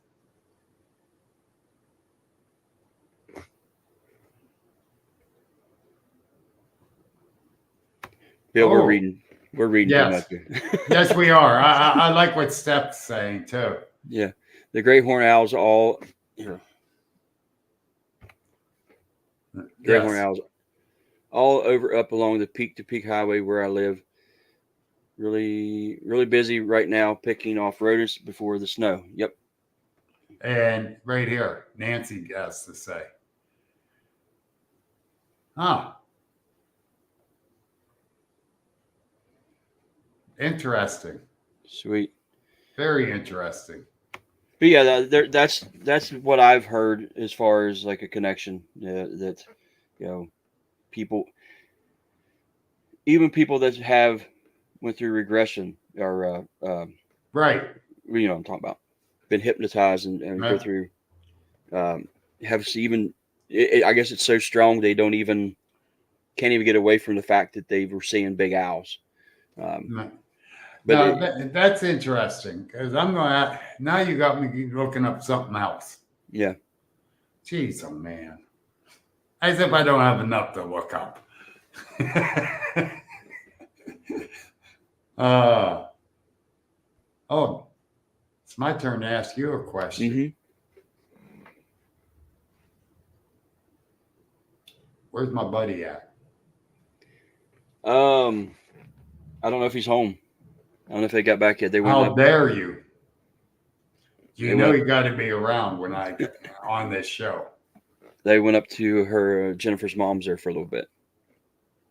Speaker 3: Bill, we're reading
Speaker 4: yes.
Speaker 3: too much.
Speaker 4: Yes, we are. I like what Steph's saying too.
Speaker 3: Yeah. The great horned owls all here. Great horned owls all over up along the Peak to Peak Highway where I live. Really, really busy right now picking off rodents before the snow. Yep.
Speaker 4: And right here, Nancy has to say. Huh. Interesting.
Speaker 3: Sweet.
Speaker 4: Very interesting.
Speaker 3: But yeah, that's what I've heard as far as like a connection that people, even people that have went through regression or
Speaker 4: right.
Speaker 3: You know what I'm talking about, been hypnotized and go through have even. I guess it's so strong they can't even get away from the fact that they were seeing big owls.
Speaker 4: But that's interesting because now you got me looking up something else.
Speaker 3: Yeah.
Speaker 4: Jeez, oh man. As if I don't have enough to look up. It's my turn to ask you a question. Where's my buddy at?
Speaker 3: I don't know if he's home. I don't know if they got back yet.
Speaker 4: How dare you? You know you got to be around when I get on this show.
Speaker 3: They went up to her Jennifer's mom's there for a little bit.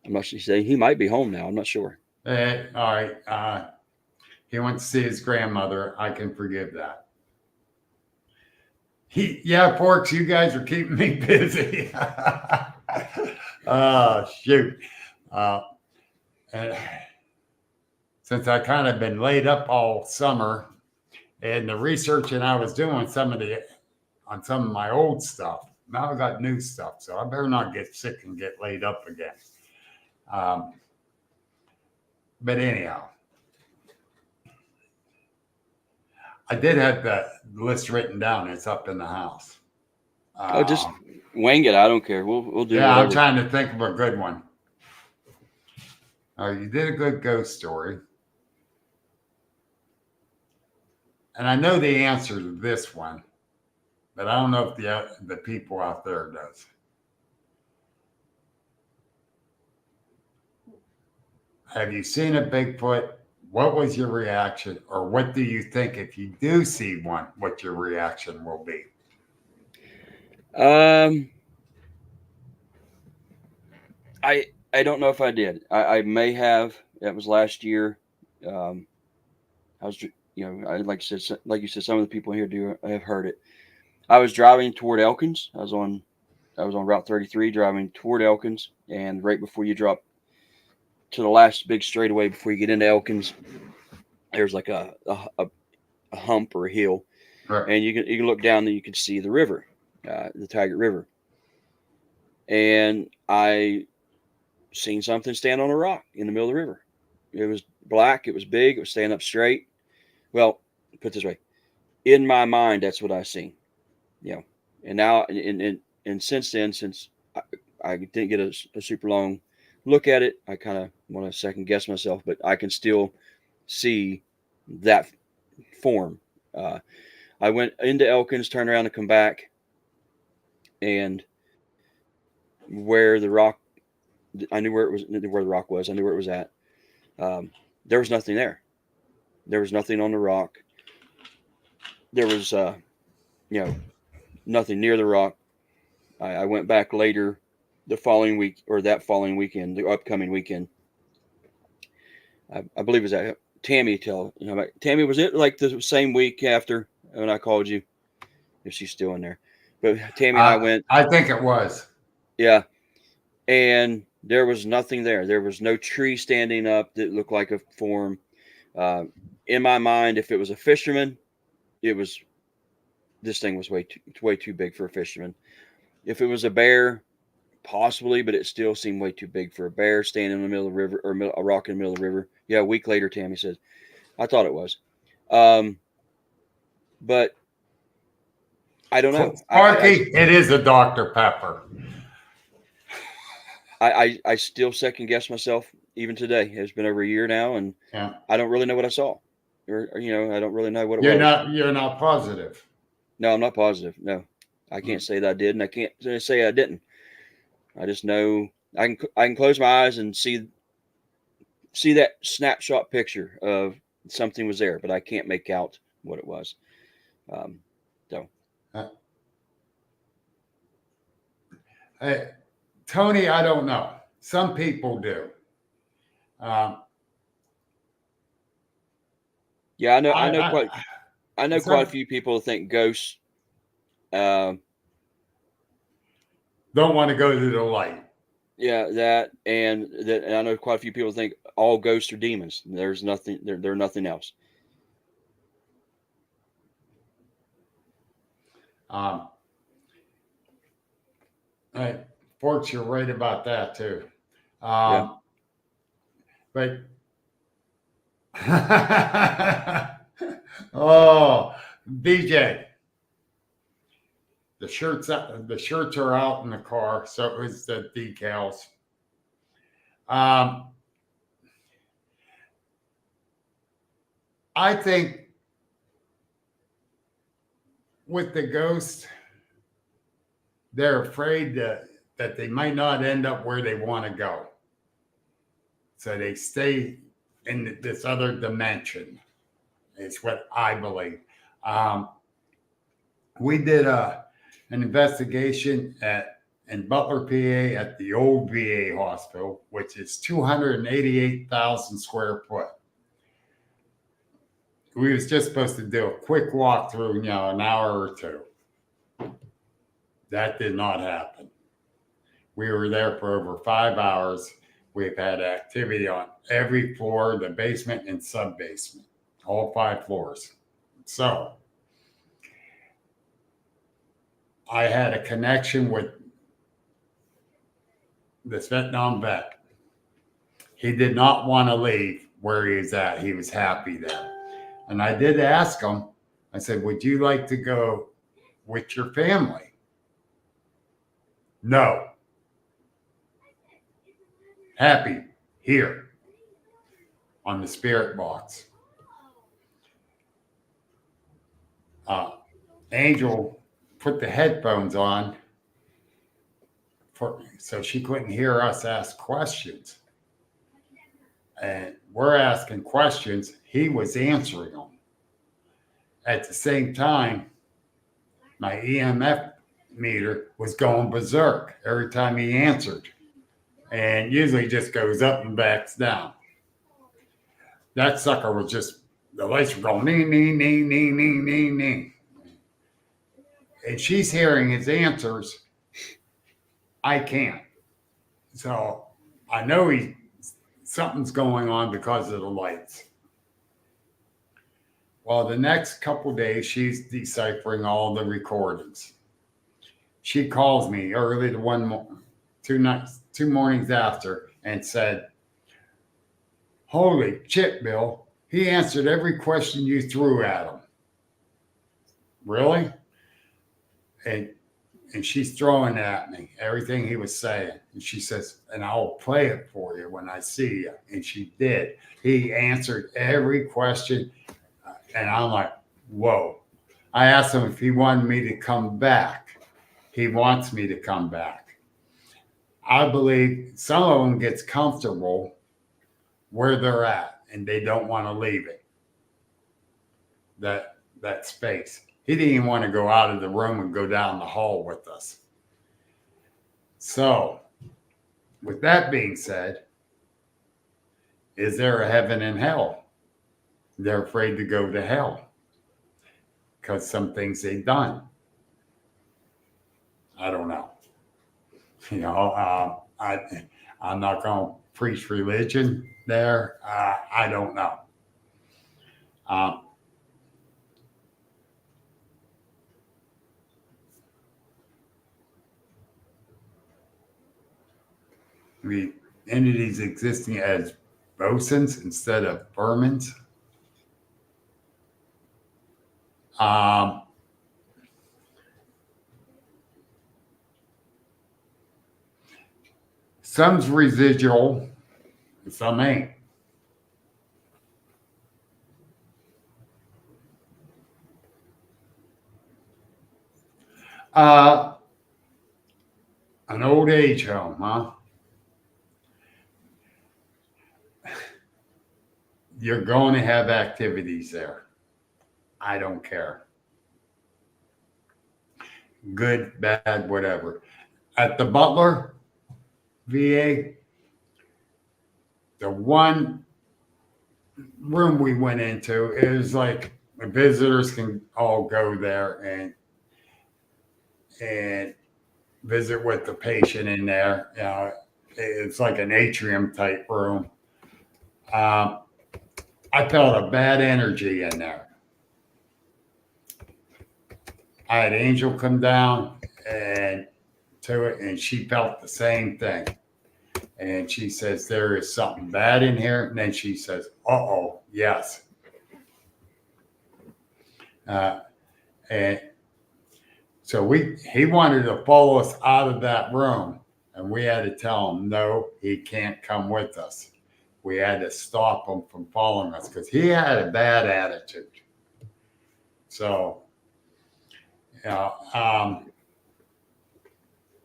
Speaker 3: I'm not sure. He might be home now. I'm not sure.
Speaker 4: All right. He went to see his grandmother. I can forgive that. Forks, you guys are keeping me busy. Shoot. And since I kind of been laid up all summer, and the researching I was doing on some of my old stuff, now I got new stuff, so I better not get sick and get laid up again. But anyhow, I did have the list written down. It's up in the house.
Speaker 3: Just wing it. I don't care. We'll do.
Speaker 4: Yeah,
Speaker 3: whatever.
Speaker 4: I'm trying to think of a good one. You did a good ghost story. And I know the answer to this one, but I don't know if the people out there does. Have you seen a Bigfoot? What was your reaction? Or what do you think if you do see one, what your reaction will be?
Speaker 3: I don't know if I did. I may have. That was last year. I was, like you said, some of the people here have heard it. I was driving toward Elkins. I was on Route 33 driving toward Elkins, and right before you drop to the last big straightaway before you get into Elkins, there's like a hump or a hill,
Speaker 4: Right.
Speaker 3: and you can look down and you can see the river, the Taggart River. And I seen something stand on a rock in the middle of the river. It was black. It was big. It was standing up straight. Well, put it this way, in my mind, that's what I seen. And now and since then, since I didn't get a super long look at it, I kind of want to second guess myself, but I can still see that form. I went into Elkins, turned around, and come back, and where the rock, I knew where the rock was. I knew where it was at. There was nothing there. There was nothing on the rock. There was, nothing near the rock. I went back later, the following week, or that following weekend, the upcoming weekend. I believe it was at Tammy. Tammy, was it like the same week after when I called you? If she's still in there, but Tammy and I went.
Speaker 4: I think it was.
Speaker 3: Yeah, and there was nothing there. There was no tree standing up that looked like a form. In my mind, if it was a fisherman, this thing was way too big for a fisherman. If it was a bear, possibly, but it still seemed way too big for a bear standing in the middle of the river, or a rock in the middle of the river. Yeah, a week later, Tammy says, I thought it was. But I don't know.
Speaker 4: Sparky, it is a Dr. Pepper.
Speaker 3: I still second guess myself even today. It's been over a year now, and I don't really know what I saw. Or I don't really know what it was.
Speaker 4: You're not positive.
Speaker 3: No, I'm not positive. No, I can't say that I did, and I can't say I didn't. I just know I can close my eyes and see that snapshot picture of something was there, but I can't make out what it was.
Speaker 4: Hey, Tony, I don't know. Some people do.
Speaker 3: Yeah, I know quite a few people think ghosts
Speaker 4: don't want to go to the light.
Speaker 3: Yeah, that and I know quite a few people think all ghosts are demons. There's nothing. They're nothing else.
Speaker 4: Forks, you're right about that too.
Speaker 3: Yeah.
Speaker 4: But oh, BJ, the shirts are out in the car, so it was the decals. I think with the ghost, they're afraid that they might not end up where they want to go. So they stay in this other dimension. It's what I believe. We did an investigation in Butler, PA at the old VA hospital, which is 288,000 square foot. We was just supposed to do a quick walkthrough, an hour or two. That did not happen. We were there for over 5 hours. We've had activity on every floor, the basement and sub-basement, all 5 floors. So I had a connection with this Vietnam vet. He did not want to leave where he was at. He was happy there. And I did ask him, I said, would you like to go with your family? No. Happy here on the spirit box. Angel put the headphones on so she couldn't hear us ask questions. And we're asking questions. He was answering them. At the same time, my EMF meter was going berserk every time he answered. And usually just goes up and backs down. That sucker was the lights were going, nee, nee, nee, nee, nee, nee, nee. and she's hearing his answers. I can't. So I know something's going on because of the lights. Well, the next couple of days, she's deciphering all the recordings. She calls me early two mornings after and said, "Holy shit, Bill, he answered every question you threw at him." Really? And she's throwing at me everything he was saying. And she says, "And I'll play it for you when I see you." And she did. He answered every question. And I'm like, whoa. I asked him if he wanted me to come back. He wants me to come back. I believe some of them gets comfortable where they're at and they don't want to leave it. That space. He didn't even want to go out of the room and go down the hall with us. So, with that being said, is there a heaven and hell? They're afraid to go to hell because some things they've done. I don't know. You know, I'm not going to preach religion there. I don't know. The entities existing as bosons instead of vermins. Some's residual, some ain't. An old age home, huh? You're going to have activities there. I don't care. Good, bad, whatever. At the Butler VA, the one room we went into, it was like the visitors can all go there and visit with the patient in there. You know, it's like an atrium type room. I felt a bad energy in there. I had Angel come down and to it, and she felt the same thing. And she says, "There is something bad in here." And then she says, "Uh-oh, yes." And so he wanted to follow us out of that room, and we had to tell him, no, he can't come with us. We had to stop him from following us because he had a bad attitude. So, you know,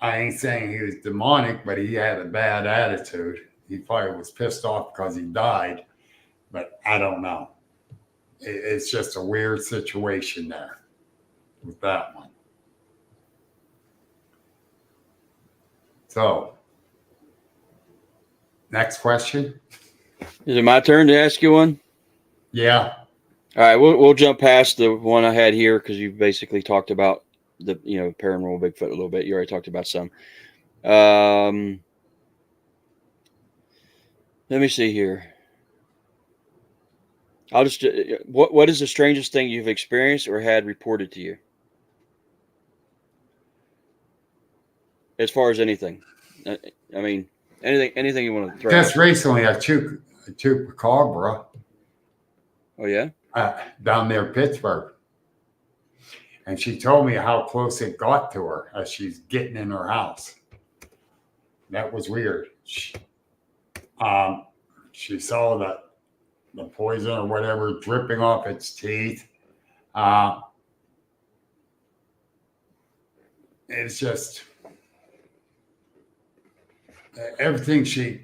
Speaker 4: I ain't saying he was demonic, but he had a bad attitude. He probably was pissed off because he died, but I don't know. It's just a weird situation there with that one. So, next question.
Speaker 3: Is it my turn to ask you one?
Speaker 4: Yeah.
Speaker 3: All right, we'll jump past the one I had here because you basically talked about the paranormal Bigfoot a little bit. You already talked about some. Let me see here. I'll just what is the strangest thing you've experienced or had reported to you? As far as anything, I mean anything you want to throw.
Speaker 4: Just recently, a chupacabra.
Speaker 3: Oh yeah.
Speaker 4: Down near Pittsburgh. And she told me how close it got to her as she's getting in her house. That was weird. She saw the poison or whatever dripping off its teeth. It's just everything she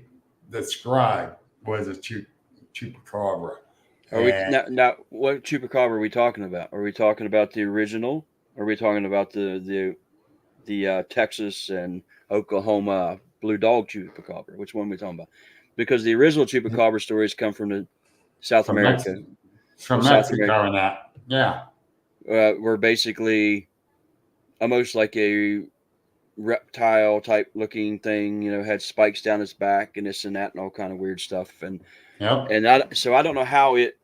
Speaker 4: described was a chupacabra.
Speaker 3: Are we now? What chupacabra are we talking about? Are we talking about the original? Or are we talking about the Texas and Oklahoma blue dog chupacabra? Which one are we talking about? Because the original chupacabra stories come from South America.
Speaker 4: From Mexico and that, yeah.
Speaker 3: Where basically almost like a reptile type looking thing, had spikes down its back and this and that and all kind of weird stuff.
Speaker 4: Yep.
Speaker 3: So I don't know how it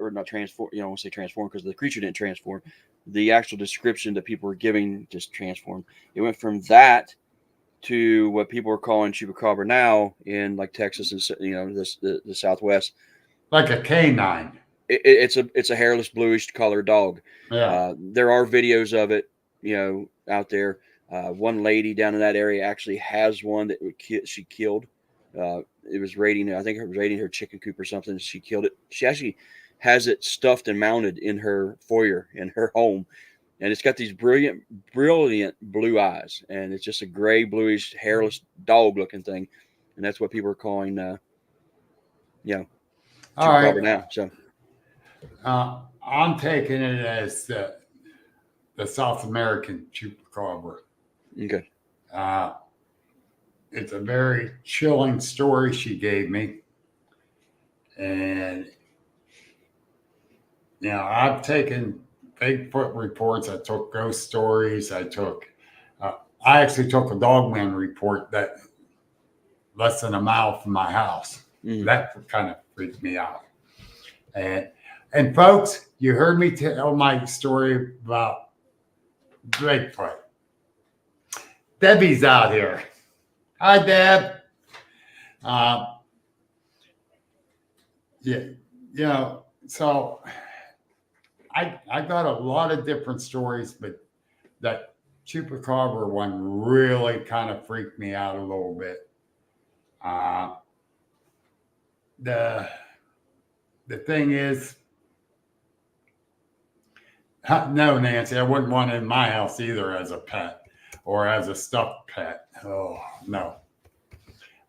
Speaker 3: not transform, I won't say transform because the creature didn't transform. The actual description that people were giving just transformed. It went from that to what people are calling chupacabra now in like Texas and the Southwest.
Speaker 4: Like a canine.
Speaker 3: It's a hairless bluish colored dog.
Speaker 4: Yeah.
Speaker 3: There are videos of it, out there. One lady down in that area actually has one that she killed. It was raiding. I think it was raiding her chicken coop or something. She killed it. She actually has it stuffed and mounted in her foyer in her home, and it's got these brilliant blue eyes, and it's just a gray, bluish, hairless dog-looking thing, and that's what people are calling,
Speaker 4: All
Speaker 3: chupacabra
Speaker 4: right.
Speaker 3: now. So
Speaker 4: I'm taking it as the South American chupacabra.
Speaker 3: okay,
Speaker 4: It's a very chilling story she gave me, and I've taken Bigfoot reports. I took ghost stories. I actually took a dogman report that less than a mile from my house. That kind of freaked me out. And folks, you heard me tell my story about Bigfoot. Debbie's out here. Hi, Deb. So I got a lot of different stories, but that chupacabra one really kind of freaked me out a little bit. The thing is, no, Nancy, I wouldn't want it in my house either as a pet or as a stuffed pet. Oh, no.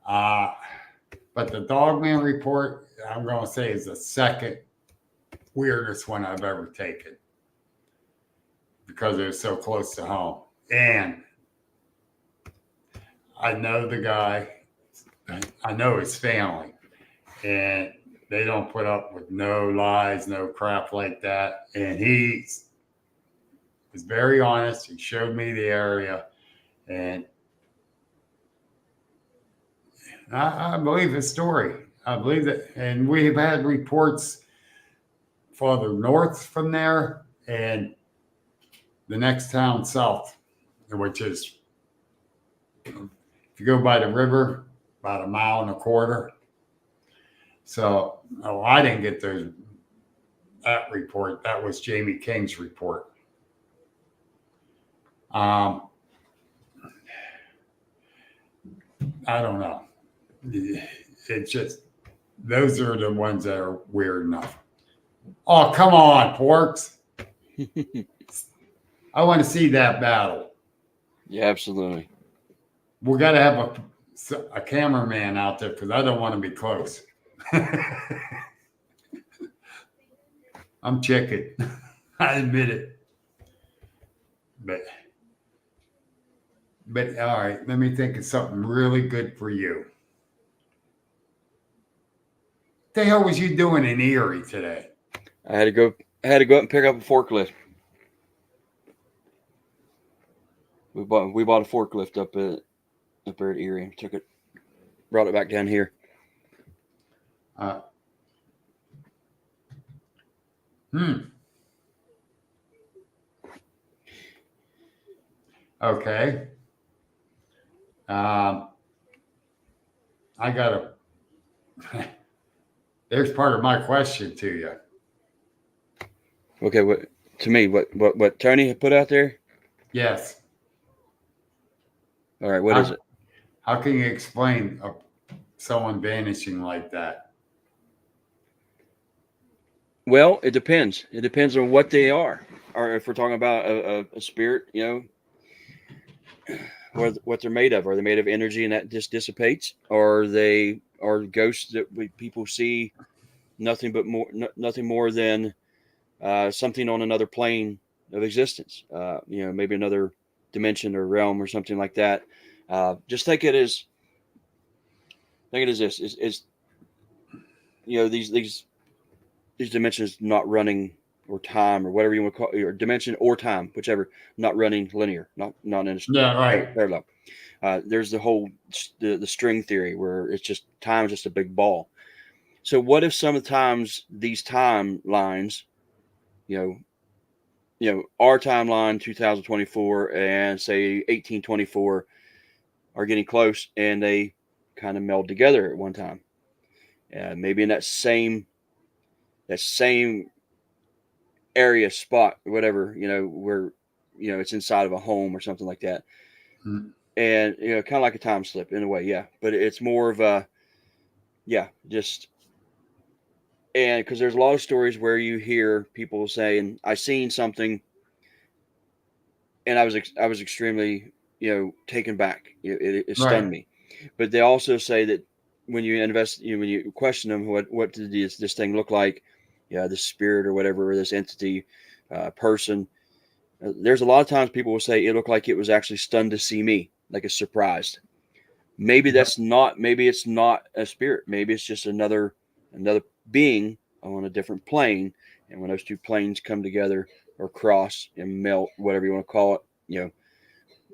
Speaker 4: But the Dogman report, I'm going to say, is the second weirdest one I've ever taken because it was so close to home. And I know the guy, I know his family, and they don't put up with no lies, no crap like that. And he was very honest. He showed me the area, and I believe his story. I believe that, and we've had reports farther north from there and the next town south, which is, if you go by the river, about 1.25 miles. So, I didn't get that report. That was Jamie King's report. I don't know. It's just, those are the ones that are weird enough. Oh, come on, Porks. I want to see that battle.
Speaker 3: Yeah, absolutely.
Speaker 4: We got to have a cameraman out there because I don't want to be close. I'm checking. I admit it. But all right, let me think of something really good for you. What the hell was you doing in Erie today?
Speaker 3: I had to go up and pick up a forklift. We bought a forklift up there at Erie. Brought it back down here.
Speaker 4: Okay. I got there's part of my question to you.
Speaker 3: Okay, what Tony put out there?
Speaker 4: Yes.
Speaker 3: All right, what is it?
Speaker 4: How can you explain someone vanishing like that?
Speaker 3: Well, it depends. It depends on what they are. Or if we're talking about a spirit, what they're made of. Are they made of energy and that just dissipates? Or are they ghosts that people see nothing more than something on another plane of existence? Maybe another dimension or realm or something like that. Just think it as this is these dimensions not running or time or whatever you want to call it, or dimension or time, whichever, not running linear, not in a
Speaker 4: Yeah, right.
Speaker 3: parallel. There's the whole the string theory where it's just time is just a big ball. So what if sometimes these timelines, you our timeline 2024 and say 1824 are getting close and they kind of meld together at one time. Maybe in that same area spot, whatever, where it's inside of a home or something like that.
Speaker 4: Mm.
Speaker 3: And kind of like a time slip in a way, yeah. But it's more of a just and because there's a lot of stories where you hear people saying, "I seen something," and I was extremely taken back. It stunned
Speaker 4: Right.
Speaker 3: me. But they also say that when you invest, when you question them, what did this thing look like? Yeah, this spirit or whatever, or this entity, person. There's a lot of times people will say it looked like it was actually stunned to see me, like it's surprised. Maybe that's not. Maybe it's not a spirit. Maybe it's just another being on a different plane. And when those two planes come together or cross and melt, whatever you want to call it,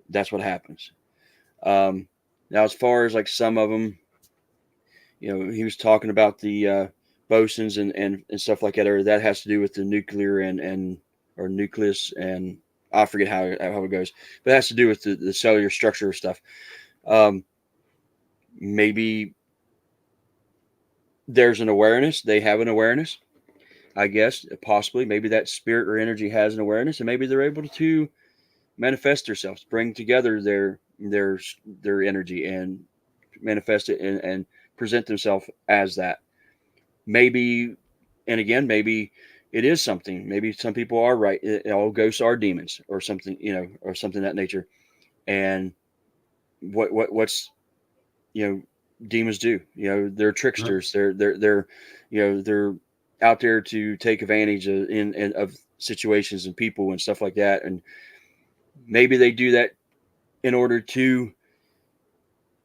Speaker 3: that's what happens. Now, as far as like some of them, he was talking about the bosons and stuff like that, or that has to do with the nuclear and or nucleus, and I forget how it goes, but it has to do with the cellular structure of stuff. Maybe there's an awareness. They have an awareness, I guess, possibly. Maybe that spirit or energy has an awareness, and maybe they're able to manifest themselves, bring together their energy and manifest it and present themselves as that. Maybe, and again, maybe it is something. Maybe some people are right. All ghosts are demons or something, or something of that nature. And what's demons do? They're tricksters. They're they're out there to take advantage of situations and people and stuff like that. And maybe they do that in order to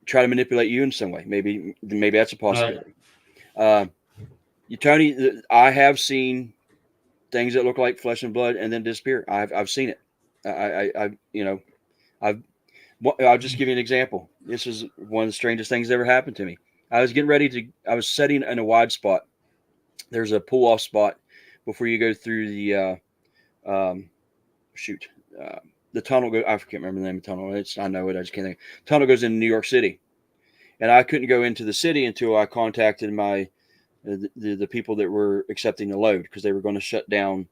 Speaker 3: try to manipulate you in some way. Maybe that's a possibility. Tony, I have seen things that look like flesh and blood and then disappear. I've seen it. I'll just give you an example. This is one of the strangest things that ever happened to me. I was setting in a wide spot. There's a pull off spot before you go through the um, shoot. The tunnel I can't remember the name of the tunnel. I know it. I just can't think. Tunnel goes into New York City, and I couldn't go into the city until I contacted the people that were accepting the load, because they were going to shut down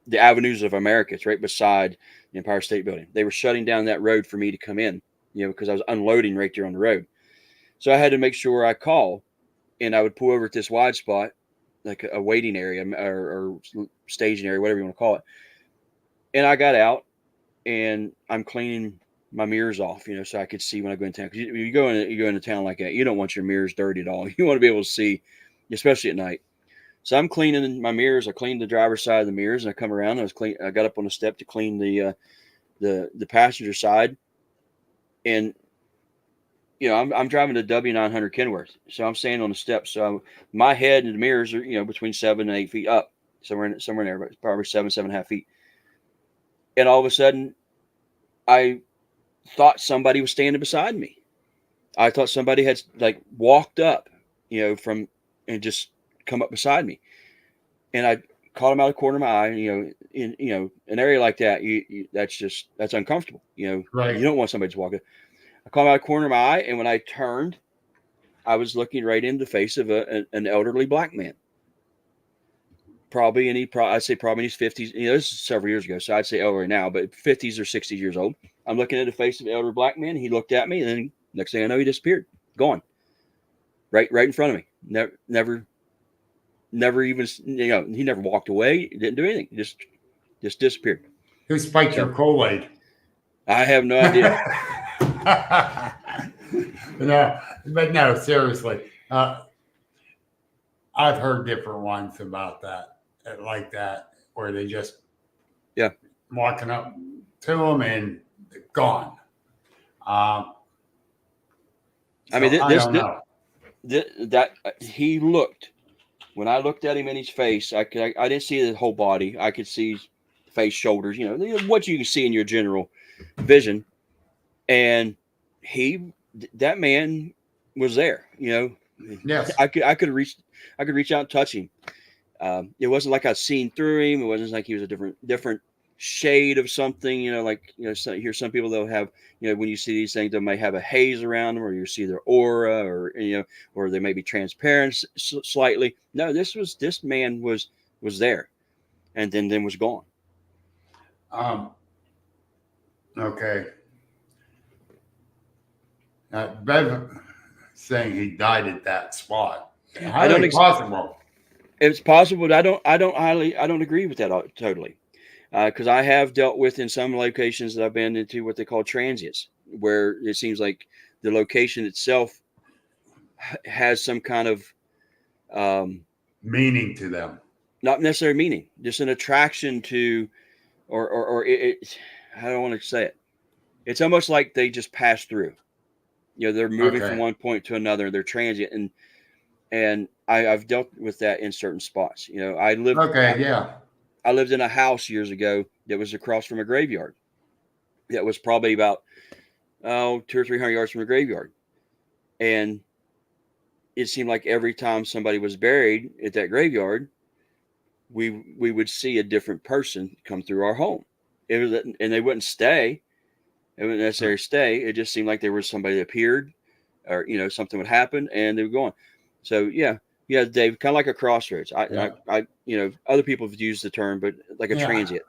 Speaker 3: the Avenues of America. It's right beside the Empire State Building. They were shutting down that road for me to come in, because I was unloading right there on the road. So I had to make sure I call, and I would pull over at this wide spot, like a waiting area or staging area, whatever you want to call it. And I got out, and I'm cleaning my mirrors off, so I could see when I go in town. Because you go into town like that, you don't want your mirrors dirty at all. You want to be able to see, especially at night. So I'm cleaning my mirrors. I cleaned the driver's side of the mirrors, and I come around. I got up on the step to clean the passenger side, and I'm driving a W900 Kenworth, so I'm standing on the steps. So my head and the mirrors are between 7 and 8 feet up, somewhere in there, but probably 7.5 feet. And all of a sudden, I thought somebody was standing beside me. I thought somebody had walked up, from and just come up beside me. And I caught him out of the corner of my eye. In an area like that, that's uncomfortable.
Speaker 4: Right.
Speaker 3: You don't want somebody to walk up. I caught him out of the corner of my eye, and when I turned, I was looking right in the face of an elderly black man. I'd say probably in his 50s. This is several years ago, so I'd say elderly now, but 50s or 60s years old. I'm looking at the face of an elderly black man. He looked at me, and then next thing I know, he disappeared, gone, right in front of me. Never even, he never walked away. He didn't do anything. Just disappeared.
Speaker 4: Who spiked your Kool-Aid?
Speaker 3: I have no idea.
Speaker 4: No, seriously. I've heard different ones about that, like that, where they just walking up to them and they're gone. I
Speaker 3: mean, that he looked when I looked at him in his face, I didn't see the whole body. I could see face, shoulders, what you can see in your general vision. And that man was there,
Speaker 4: Yes.
Speaker 3: I could reach out and touch him. It wasn't like I seen through him. It wasn't like he was a different shade of something, hear some people they'll have, when you see these things, they may have a haze around them, or you see their aura, or they may be transparent slightly. No, this man was there, and then was gone.
Speaker 4: Okay. Bev saying he died at that spot. Highly possible.
Speaker 3: It's possible, but I don't agree with that totally. Because I have dealt with, in some locations that I've been into, what they call transients, where it seems like the location itself has some kind of
Speaker 4: meaning to them.
Speaker 3: Not necessarily meaning, just an attraction to, or it I don't want to say it. It's almost like they just pass through. They're moving from one point to another. They're transient, and I've dealt with that in certain spots. I lived. I lived in a house years ago that was across from a graveyard. That was probably about 200 or 300 yards from a graveyard, and it seemed like every time somebody was buried at that graveyard, we would see a different person come through our home. It was, and they wouldn't stay. It wouldn't necessarily stay. It just seemed like there was somebody that appeared, or something would happen, and they were going. So yeah, Dave, kind of like a crossroads. I other people have used the term, but like a transient.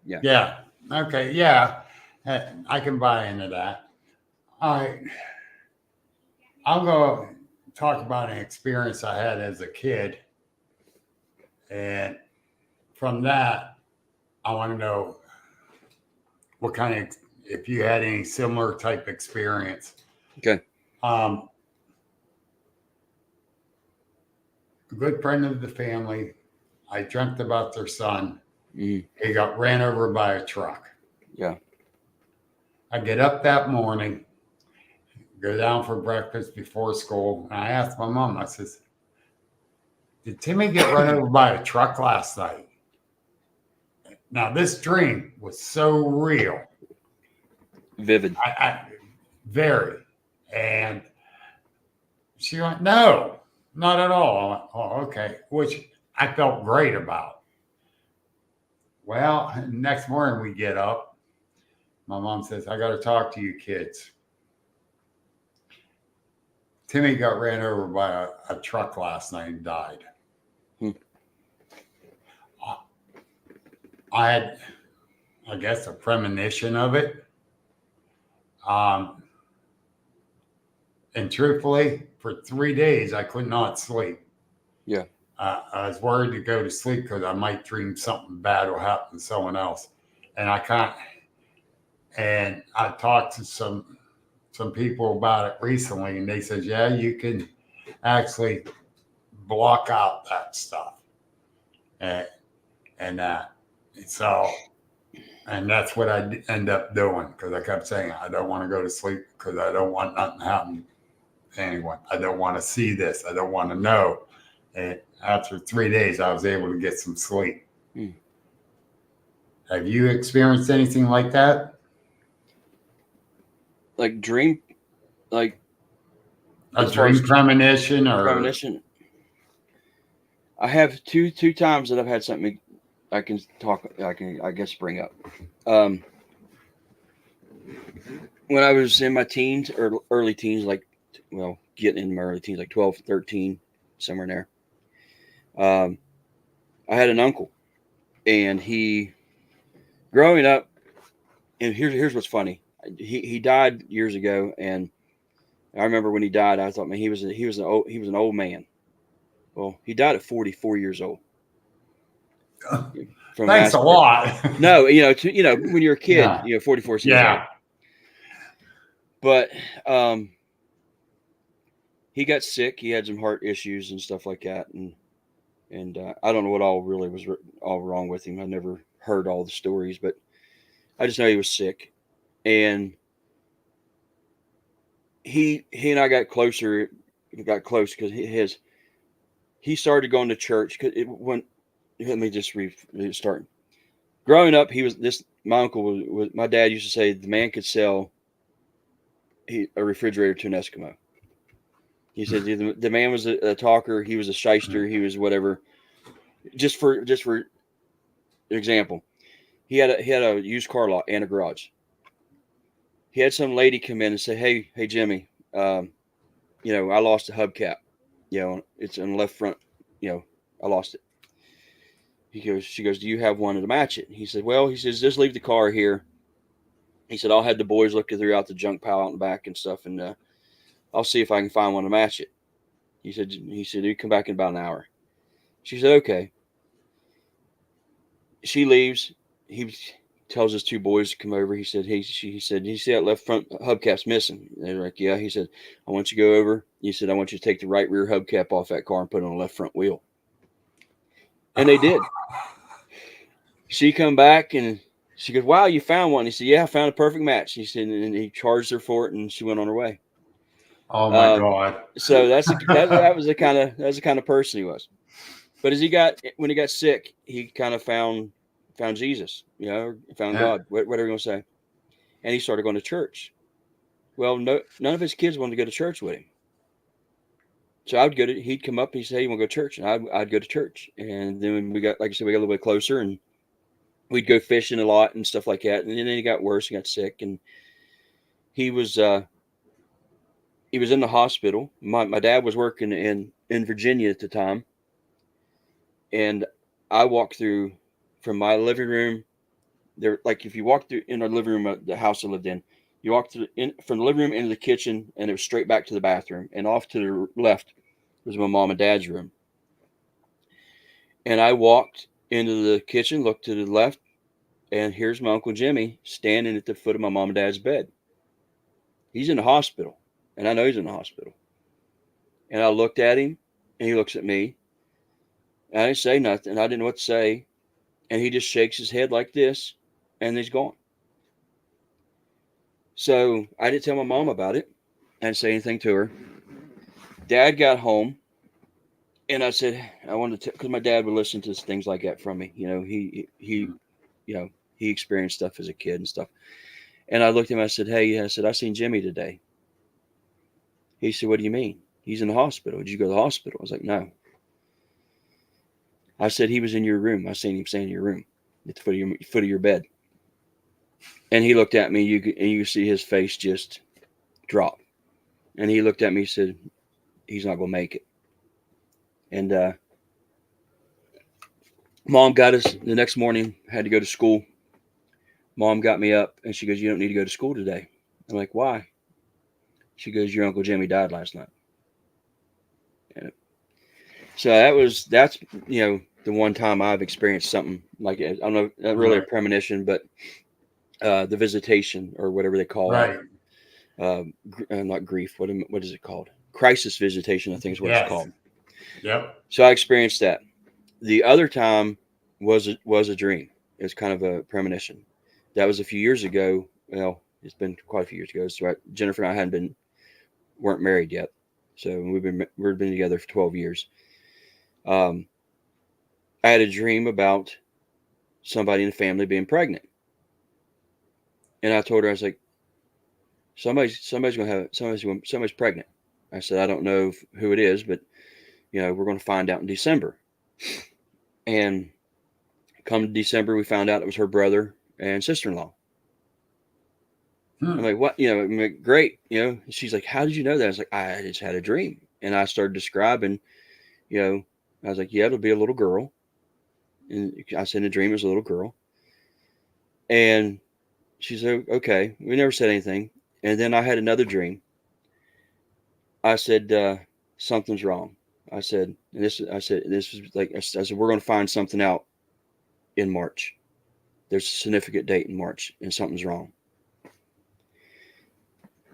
Speaker 3: Yeah.
Speaker 4: Yeah. Okay. Yeah, I can buy into that. I'll go talk about an experience I had as a kid, and from that, I want to know what kind of, if you had any similar type experience.
Speaker 3: Okay.
Speaker 4: A good friend of the family, I dreamt about their son.
Speaker 3: Mm-hmm.
Speaker 4: He got ran over by a truck.
Speaker 3: Yeah.
Speaker 4: I get up that morning, go down for breakfast before school, and I asked my mom, I says, did Timmy get run over by a truck last night? Now, this dream was so real.
Speaker 3: Vivid.
Speaker 4: Very. And she went, no, not at all. I went, oh, okay, which I felt great about. Well, next morning we get up. My mom says, I got to talk to you kids. Timmy got ran over by a truck last night and died. I had, I guess, a premonition of it. And truthfully, for 3 days, I could not sleep.
Speaker 3: Yeah.
Speaker 4: I was worried to go to sleep because I might dream something bad will happen to someone else. And I can't. And I talked to some people about it recently, and they said, yeah, you can actually block out that stuff. And that's what I end up doing, because I kept saying, I don't want to go to sleep because I don't want nothing to happen to anyone. I don't want to see this. I don't want to know. And after 3 days, I was able to get some sleep. Have you experienced anything like that?
Speaker 3: Like dream, like
Speaker 4: a dream premonition or
Speaker 3: premonition. I have two times that I've had something I can guess bring up. When I was in my teens or early teens, getting in my early teens, like 12, 13, somewhere in there. I had an uncle, and he, growing up, and here's what's funny. He died years ago, and I remember when he died, I thought, man, he was an old man. Well, he died at 44 years old.
Speaker 4: Thanks a lot.
Speaker 3: No, when you're a kid, 44 seems old. But he got sick. He had some heart issues and stuff like that, and I don't know what all really was all wrong with him. I never heard all the stories, but I just know he was sick, and he and I got close because he started going to church because let me just restart. Growing up, my uncle was my dad used to say the man could sell a refrigerator to an Eskimo. He said the man was a talker. He was a shyster. He was whatever. Just for example, he had a used car lot and a garage. He had some lady come in and say, "Hey, Jimmy, I lost a hubcap. It's on the left front. I lost it." She goes, "Do you have one to match it?" He said, "Well," he says, "just leave the car here." He said, "I'll have the boys look throughout the junk pile out in the back and stuff, and I'll see if I can find one to match it." He said, "You come back in about an hour." She said, "Okay." She leaves. He tells his two boys to come over. He said, "You see that left front hubcap's missing?" And they're like, "Yeah." He said, "I want you to go over." He said, "I want you to take the right rear hubcap off that car and put it on the left front wheel." And they did. She come back and she goes, "Wow, you found one." He said, "Yeah, I found a perfect match." He said, and he charged her for it, and she went on her way.
Speaker 4: Oh my God!
Speaker 3: So that was the kind of person he was. But when he got sick, he kind of found Jesus, found God, whatever you want to say, and he started going to church. Well, none of his kids wanted to go to church with him. So he'd come up and he'd say, "Hey, you want to go to church?" And I'd go to church. And then we got a little bit closer, and we'd go fishing a lot and stuff like that. And then he got worse, he got sick, and he was in the hospital. My dad was working in Virginia at the time. And I walked through from my living room there. Like if you walk through in our living room of the house I lived in, you walk from the living room into the kitchen, and it was straight back to the bathroom, and off to the left was my mom and dad's room. And I walked into the kitchen, looked to the left, and here's my Uncle Jimmy standing at the foot of my mom and dad's bed. He's in the hospital, and I know he's in the hospital. And I looked at him, and he looks at me. And I didn't say nothing. I didn't know what to say. And he just shakes his head like this, and he's gone. So I didn't tell my mom about it. I didn't say anything to her. Dad got home, and I said, I wanted to, because my dad would listen to things like that from me. He experienced stuff as a kid and stuff. And I looked at him, I said, "Hey," I said, "I seen Jimmy today." He said, "What do you mean?" "He's in the hospital." "Did you go to the hospital?" I was like, "No." I said, "He was in your room. I seen him staying in your room at the foot of your bed." And he looked at me, you could see his face just drop. And he looked at me and said, "He's not going to make it." And Mom got us the next morning, had to go to school. Mom got me up and she goes, "You don't need to go to school today." I'm like, "Why?" She goes, "Your Uncle Jimmy died last night." And so that's the one time I've experienced something like it. I don't know, not really a premonition, but the visitation or whatever they call it. Not grief. What is it called? Crisis visitation, I think is what it's called.
Speaker 4: Yep.
Speaker 3: So I experienced that. The other time was a dream. It was kind of a premonition. That was a few years ago. Well, it's been quite a few years ago. So Jennifer and I weren't married yet. So we've been together for 12 years. I had a dream about somebody in the family being pregnant. And I told her, I was like, somebody's pregnant. I said, "I don't know who it is, but we're going to find out in December." And come to December, we found out it was her brother and sister-in-law. I'm like, "What?" I'm like, "Great." She's like, "How did you know that?" I was like, "I just had a dream." And I started describing, I was like, "Yeah, it'll be a little girl." And I said, "The dream is a little girl." And she said, "Okay." We never said anything. And then I had another dream. I said, "Something's wrong." I said, this was like, I said, "We're going to find something out in March. There's a significant date in March and something's wrong."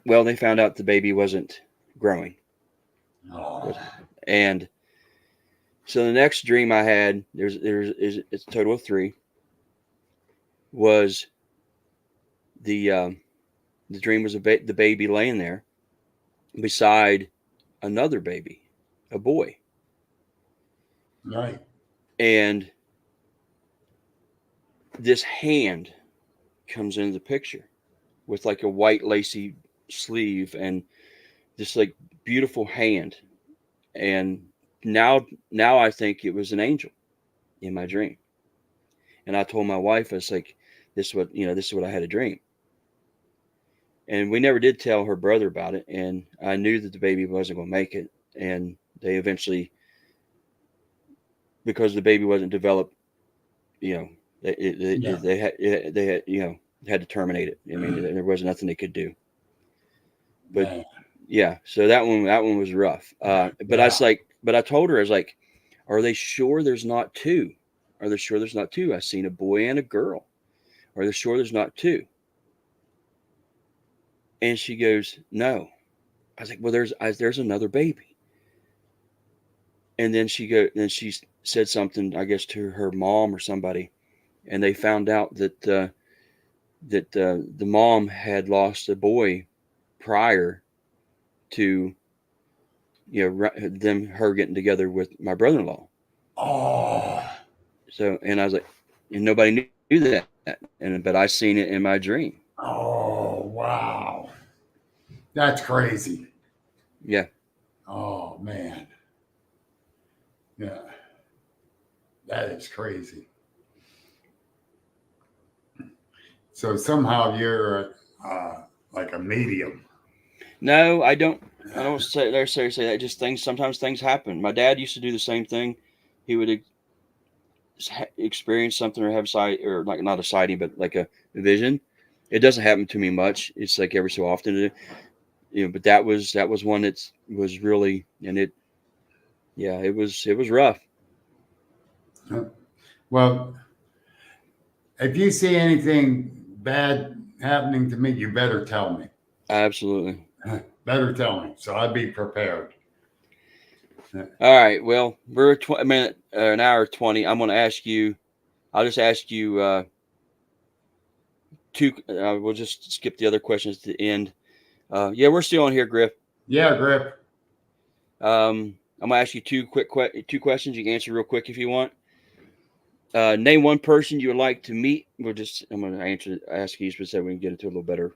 Speaker 3: Well, they found out the baby wasn't growing.
Speaker 4: Oh.
Speaker 3: And so the next dream I had, it's a total of 3, was the dream was the baby laying there beside another baby, a boy.
Speaker 4: Right.
Speaker 3: And this hand comes into the picture with like a white lacy sleeve and this like beautiful hand. And now I think it was an angel in my dream. And I told my wife, I was like, this is what I had a dream. And we never did tell her brother about it. And I knew that the baby wasn't going to make it. And they eventually, because the baby wasn't developed,
Speaker 4: Yeah.
Speaker 3: they had to terminate it. I mean, there was nothing they could do. But
Speaker 4: Man.
Speaker 3: yeah, so that one was rough. But I told her, I was like, are they sure there's not two? Are they sure there's not two? I seen a boy and a girl. Are they sure there's not two? And she goes, no. I was like, well, there's another baby. And then she said something, I guess, to her mom or somebody, and they found out that the mom had lost a boy prior to her getting together with my brother-in-law.
Speaker 4: Oh.
Speaker 3: So, and I was like, and nobody knew that, but I seen it in my dream.
Speaker 4: Oh, wow. That's crazy.
Speaker 3: Yeah.
Speaker 4: Oh, man. Yeah. That is crazy. So somehow you're like a medium.
Speaker 3: No, I don't say that. Just sometimes things happen. My dad used to do the same thing. He would experience something or have sight, or like not a sighting, but like a vision. It doesn't happen to me much. It's like every so often, but that was one that was really, and it was rough.
Speaker 4: Well, if you see anything bad happening to me, you better tell me.
Speaker 3: Absolutely.
Speaker 4: Better tell me, so I'd be prepared.
Speaker 3: All right. Well, we're a minute, an hour 20. I'm going to ask you. I'll just ask you two. We'll just skip the other questions to the end. Yeah, we're still on here, Griff.
Speaker 4: Yeah, Griff.
Speaker 3: I'm gonna ask you two questions. You can answer real quick if you want. Name one person you would like to meet. I'm gonna ask you so we can get into a little better,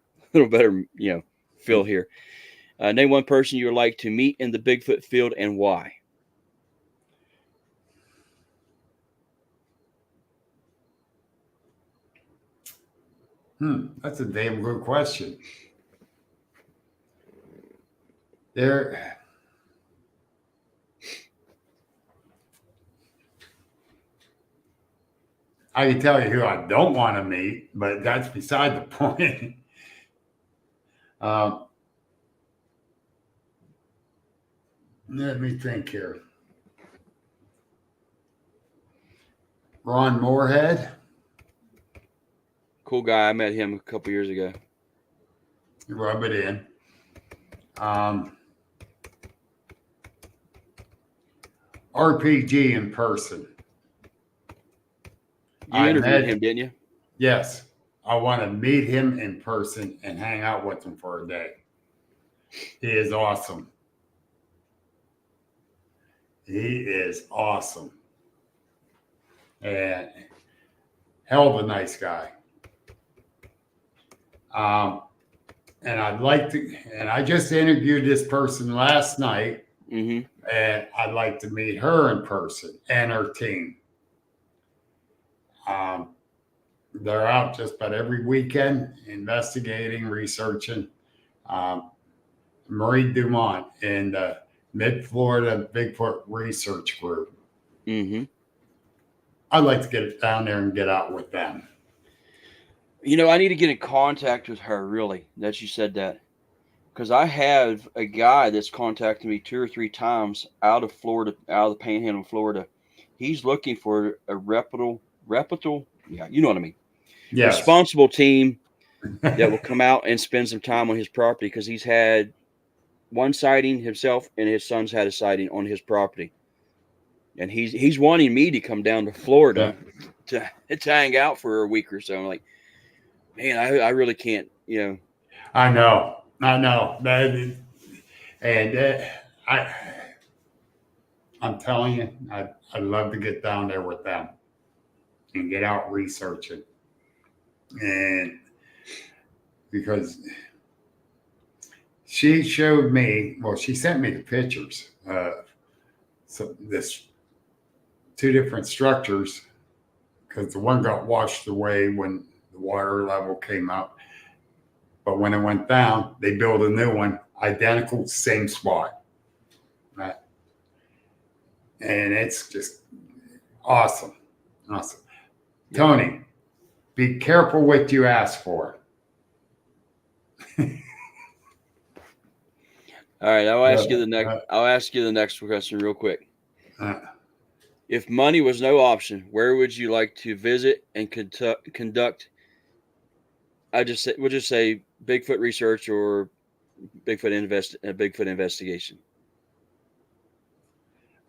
Speaker 3: feel here. Name one person you would like to meet in the Bigfoot field and why.
Speaker 4: That's a damn good question. I can tell you who I don't want to meet, but that's beside the point. Let me think here. Ron Moorhead.
Speaker 3: Cool guy. I met him a couple years ago.
Speaker 4: Rub it in. RPG in person.
Speaker 3: You interviewed him, didn't you?
Speaker 4: Yes. I want to meet him in person and hang out with him for a day. He is awesome. He is awesome. And hell of a nice guy. And I just interviewed this person last night,
Speaker 3: Mm-hmm.
Speaker 4: and I'd like to meet her in person and her team. They're out just about every weekend investigating, researching. Marie Dumont in the Mid-Florida Bigfoot Research Group.
Speaker 3: Mm-hmm.
Speaker 4: I'd like to get down there and get out with them.
Speaker 3: I need to get in contact with her, really, that you said that. Because I have a guy that's contacted me 2 or 3 times out of Florida, out of the Panhandle of Florida. He's looking for a reputable, yeah, you know what I mean.
Speaker 4: Yes.
Speaker 3: Responsible team that will come out and spend some time on his property, because he's had one sighting himself and his son's had a sighting on his property. And he's wanting me to come down to Florida to hang out for a week or so. I'm like, man, I really can't,
Speaker 4: I know. And I'm telling you, I'd love to get down there with them and get out researching. And because she showed me, well, she sent me the pictures. So this 2 different structures, because the one got washed away when the water level came up. But when it went down, they built a new one, identical, same spot. Right? And it's just awesome. Awesome. Yeah. Tony, be careful what you ask for.
Speaker 3: All right, I'll ask you the next question real quick. If money was no option, where would you like to visit and conduct? We'll just say Bigfoot research or Bigfoot investigation.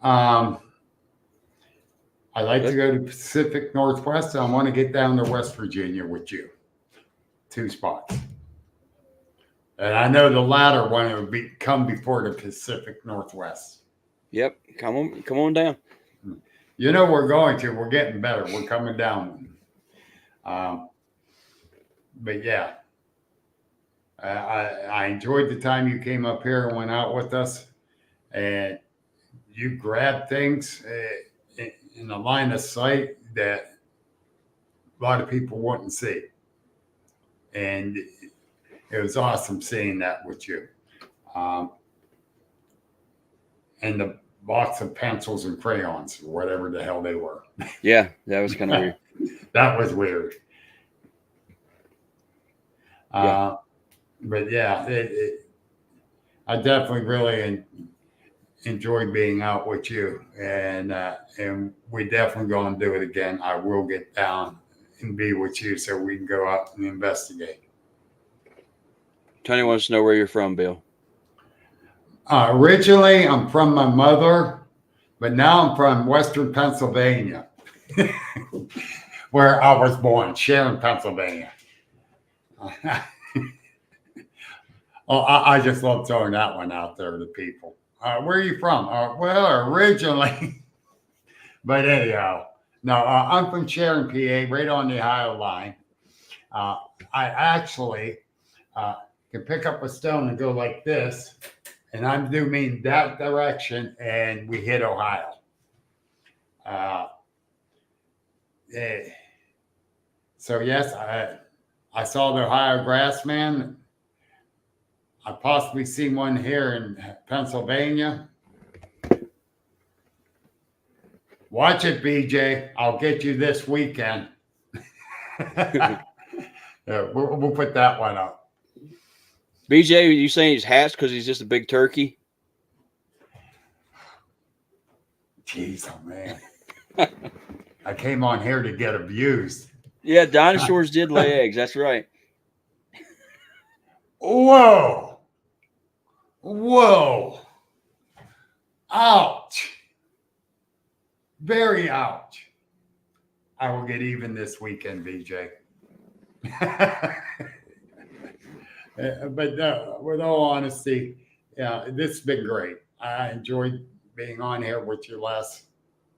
Speaker 4: I'd like to go to Pacific Northwest. I want to get down to West Virginia with you. 2 spots. And I know the latter one would come before the Pacific Northwest.
Speaker 3: Yep. Come on down.
Speaker 4: You know we're going to. We're getting better. We're coming down. But yeah. I enjoyed the time you came up here and went out with us. And you grabbed things in the line of sight that a lot of people wouldn't see. And it was awesome seeing that with you. And the box of pencils and crayons, or whatever the hell they were.
Speaker 3: Yeah, that was kind of weird.
Speaker 4: That was weird.
Speaker 3: Yeah.
Speaker 4: But yeah, I definitely really enjoyed being out with you, and we definitely going to do it again. I will get down and be with you so we can go out and investigate.
Speaker 3: Tony wants to know where you're from, Bill.
Speaker 4: Originally, I'm from my mother, but now I'm from Western Pennsylvania, where I was born, Sharon, Pennsylvania. I just love throwing that one out there to people. Where are you from? Well, originally, but anyhow, no, I'm from Sharon, PA, right on the Ohio line. I actually can pick up a stone and go like this, and I'm doing that direction, and we hit Ohio. So yes, I saw the Ohio grassman. I possibly seen one here in Pennsylvania. Watch it, BJ. I'll get you this weekend. Yeah, we'll put that one up.
Speaker 3: BJ, are you saying he's hatched because he's just a big turkey?
Speaker 4: Jeez, oh man. I came on here to get abused.
Speaker 3: Yeah, dinosaurs did lay eggs. That's right.
Speaker 4: Whoa. Ouch. Very ouch. I will get even this weekend, BJ. But with all honesty, yeah, this has been great. I enjoyed being on here with you, Les.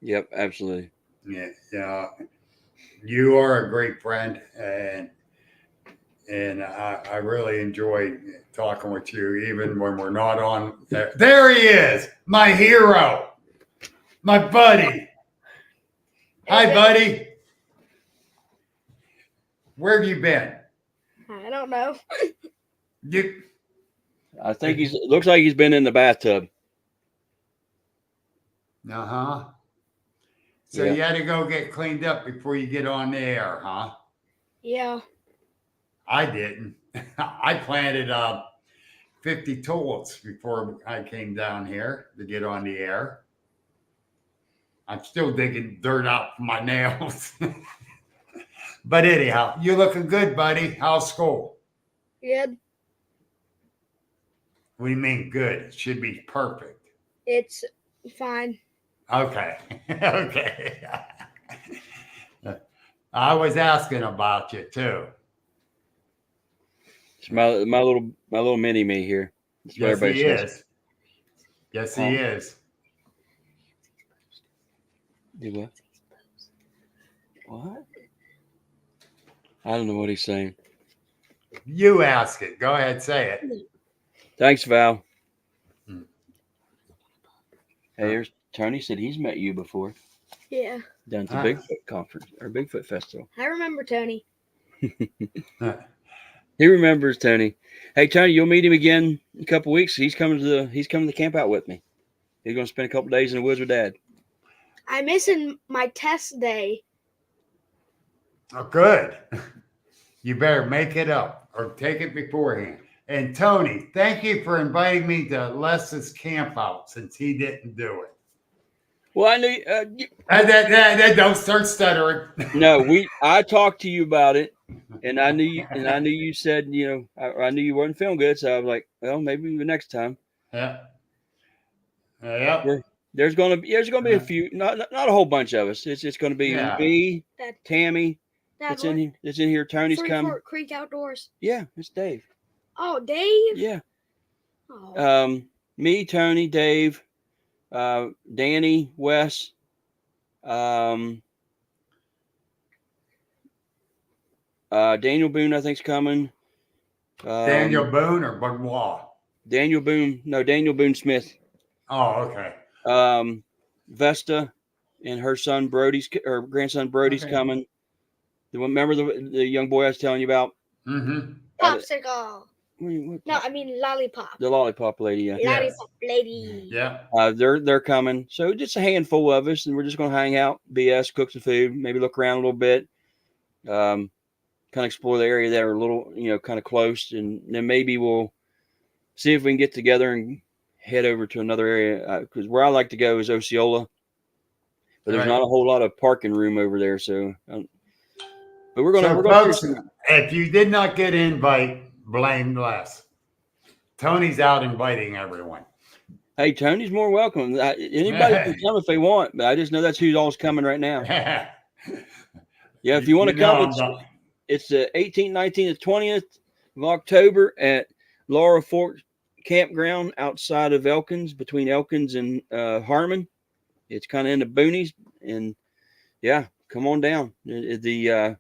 Speaker 3: Yep, absolutely.
Speaker 4: Yeah, you are a great friend, and I really enjoy talking with you, even when we're not on. There he is, my hero, my buddy. Hi, buddy. Where have you been?
Speaker 5: I don't know.
Speaker 3: I think looks like he's been in the bathtub.
Speaker 4: Uh-huh. So
Speaker 3: yeah.
Speaker 4: You had to go get cleaned up before you get on the air, huh?
Speaker 5: Yeah.
Speaker 4: I didn't. I planted 50 tulips before I came down here to get on the air. I'm still digging dirt out from my nails. But anyhow, you looking good, buddy. How's school?
Speaker 5: Good.
Speaker 4: What do you mean good? It should be perfect.
Speaker 5: It's fine.
Speaker 4: Okay. Okay. I was asking about you too.
Speaker 3: It's my little mini me here.
Speaker 4: Yes, he is. Yes, he is.
Speaker 3: Do what? What? I don't know what he's saying.
Speaker 4: You ask it. Go ahead, say it.
Speaker 3: Thanks, Val.
Speaker 4: Hmm.
Speaker 3: Hey, here's Tony said he's met you before
Speaker 5: Yeah.
Speaker 3: down at the
Speaker 4: Huh.
Speaker 3: Bigfoot conference or Bigfoot festival.
Speaker 5: I remember Tony.
Speaker 3: He remembers Tony. Hey, Tony, you'll meet him again in a couple weeks. He's coming to camp out with me. He's going to spend a couple days in the woods with Dad.
Speaker 5: I'm missing my test day.
Speaker 4: Oh, good. You better make it up or take it beforehand. And Tony, thank you for inviting me to Les's camp out since he didn't do it.
Speaker 3: Well, I knew.
Speaker 4: That don't start stuttering.
Speaker 3: No, I talked to you about it, and I knew you said I knew you weren't feeling good, so I was like, well, maybe the next time.
Speaker 4: Yeah. Yeah.
Speaker 3: There's gonna be a few, not a whole bunch of us. It's gonna be me,
Speaker 5: Dad,
Speaker 3: Tammy.
Speaker 5: Dad,
Speaker 3: It's in here. It's in here. Tony's coming.
Speaker 5: Fort Creek Outdoors.
Speaker 3: Yeah, it's Dave.
Speaker 5: Oh, Dave.
Speaker 3: Yeah.
Speaker 5: Oh.
Speaker 3: Me, Tony, Dave, Danny, Wes, Daniel Boone, I think's coming.
Speaker 4: Daniel Boone or Benoit?
Speaker 3: Daniel Boone. No, Daniel Boone Smith.
Speaker 4: Oh, okay.
Speaker 3: Vesta and her son grandson Brody's coming. Remember the young boy I was telling you about?
Speaker 4: Mm-hmm.
Speaker 5: Popsicle.
Speaker 3: What
Speaker 5: No, I mean lollipop.
Speaker 3: the lollipop lady. Yeah.
Speaker 5: Lollipop lady.
Speaker 4: Yeah.
Speaker 3: They're coming. So just a handful of us, and we're just going to hang out, BS, cook some food, maybe look around a little bit, kind of explore the area that are a little, kind of close, and then maybe we'll see if we can get together and head over to another area. Because where I like to go is Osceola, but there's not a whole lot of parking room over there. So, but we're going to.
Speaker 4: Folks, if you did not get an invite, blame Les. Tony's out inviting everyone.
Speaker 3: Hey, Tony's more welcome. Anybody can come if they want, but I just know that's who's always coming right now. Yeah, if you want to come, it's the 18th, 19th, and 20th of October at Laurel Fork Campground outside of Elkins, between Elkins and Harmon. It's kind of in the boonies, and yeah, come on down. The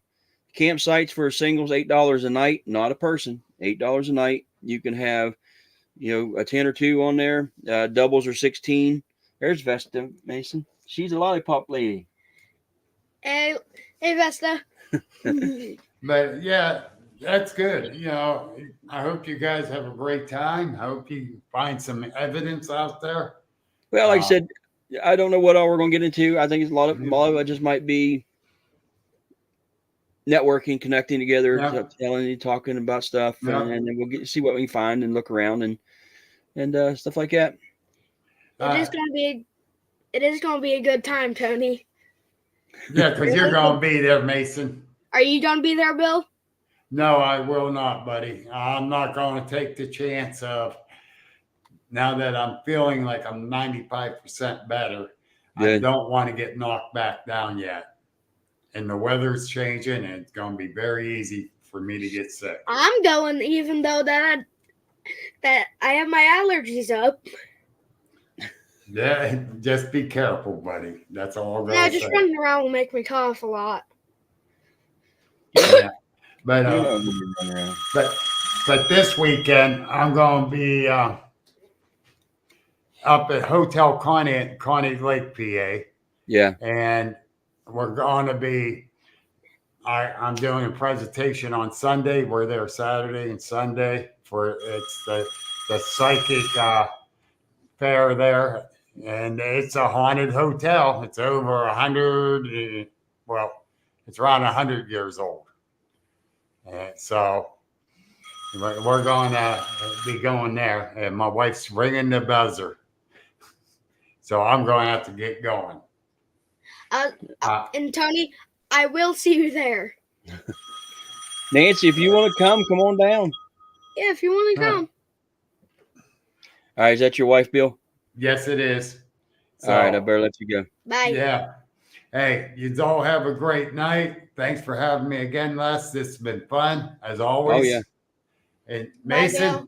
Speaker 3: campsites for singles $8 a night, not a person. $8 a night. You can have, a 10 or 2 on there. Doubles are 16. There's Vesta Mason. She's a lollipop lady.
Speaker 5: Hey, Vesta.
Speaker 4: But yeah, that's good. I hope you guys have a great time. I hope you find some evidence out there.
Speaker 3: Well, like I said, I don't know what all we're going to get into. I think it's a lot of it just might be networking, connecting together, telling you, talking about stuff, and then we'll see what we can find and look around and stuff like that.
Speaker 5: It is gonna be a good time, Tony.
Speaker 4: Yeah, because you're gonna be there, Mason.
Speaker 5: Are you gonna be there, Bill?
Speaker 4: No, I will not, buddy. I'm not going to take the chance of, now that I'm feeling like I'm 95% better, I don't want to get knocked back down yet. And the weather's changing, and it's going to be very easy for me to get sick.
Speaker 5: I'm going, even though that I have my allergies up.
Speaker 4: Yeah, just be careful, buddy. That's all I'm going to say.
Speaker 5: Just running around will make me cough a lot.
Speaker 4: Yeah. But this weekend I'm going to be up at Hotel Connie Lake, PA.
Speaker 3: Yeah,
Speaker 4: and we're going to be. I'm doing a presentation on Sunday. We're there Saturday and Sunday it's the psychic fair there, and it's a haunted hotel. It's over 100. Well, it's around 100 years old. And so we're going to be going there, and my wife's ringing the buzzer. So I'm going to have to get going.
Speaker 5: And Tony, I will see you there.
Speaker 3: Nancy, if you want to come on down.
Speaker 5: Yeah, if you want to come.
Speaker 3: All right, is that your wife, Bill?
Speaker 4: Yes, it is.
Speaker 3: So, all right, I better let you go.
Speaker 5: Bye.
Speaker 4: Yeah. Hey, you all have a great night. Thanks for having me again, Les. This has been fun, as always.
Speaker 3: Oh, yeah.
Speaker 4: And Mason,
Speaker 5: Bye,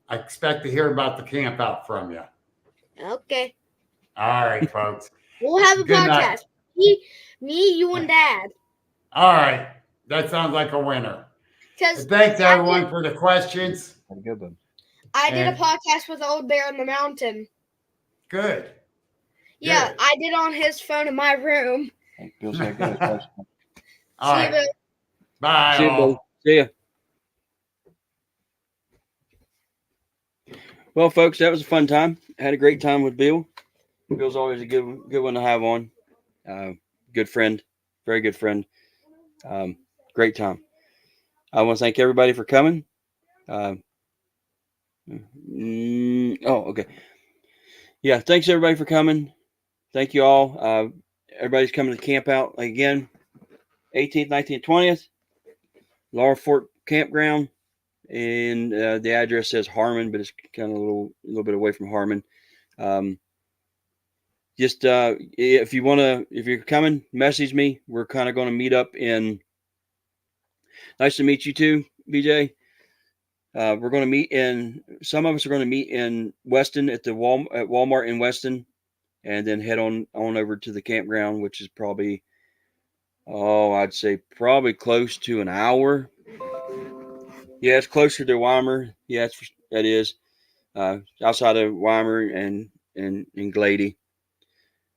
Speaker 4: I expect to hear about the camp out from you.
Speaker 5: okay.
Speaker 4: All right, folks.
Speaker 5: We'll have a
Speaker 4: Good night.
Speaker 5: podcast. Me, you, and Dad.
Speaker 4: All right. That sounds like a winner.
Speaker 5: Because
Speaker 4: Thanks, everyone, for the questions.
Speaker 3: Have a good one.
Speaker 5: I did a
Speaker 4: And-
Speaker 5: podcast with Old Bear in the Mountain.
Speaker 4: Good.
Speaker 5: Yeah,
Speaker 4: Good.
Speaker 5: I did on his phone in my room.
Speaker 3: Feels like good. Thanks.
Speaker 4: All
Speaker 5: See you,
Speaker 4: right.
Speaker 5: Bill.
Speaker 4: Bye.
Speaker 3: See you,
Speaker 4: all.
Speaker 3: buddy. See ya. Well, folks, that was a fun time. Had a great time with Bill. Bill's always a good one to have on. Good friend, very good friend. Great time. I want to thank everybody for coming. Okay. Yeah, thanks everybody for coming. Thank you all. Everybody's coming to camp out again. 18th, 19th, 20th. Laurel Fork Campground. And the address says Harmon, but it's kind of a little bit away from Harmon. Just if you're coming, message me. We're kind of going to meet up in. Nice to meet you too, BJ. We're going to meet in. Some of us are going to meet in Weston at Walmart in Weston, and then head on over to the campground, which is probably, I'd say probably close to an hour. Yeah, it's closer to Weimar. Yeah, that is outside of Weimar and Glady.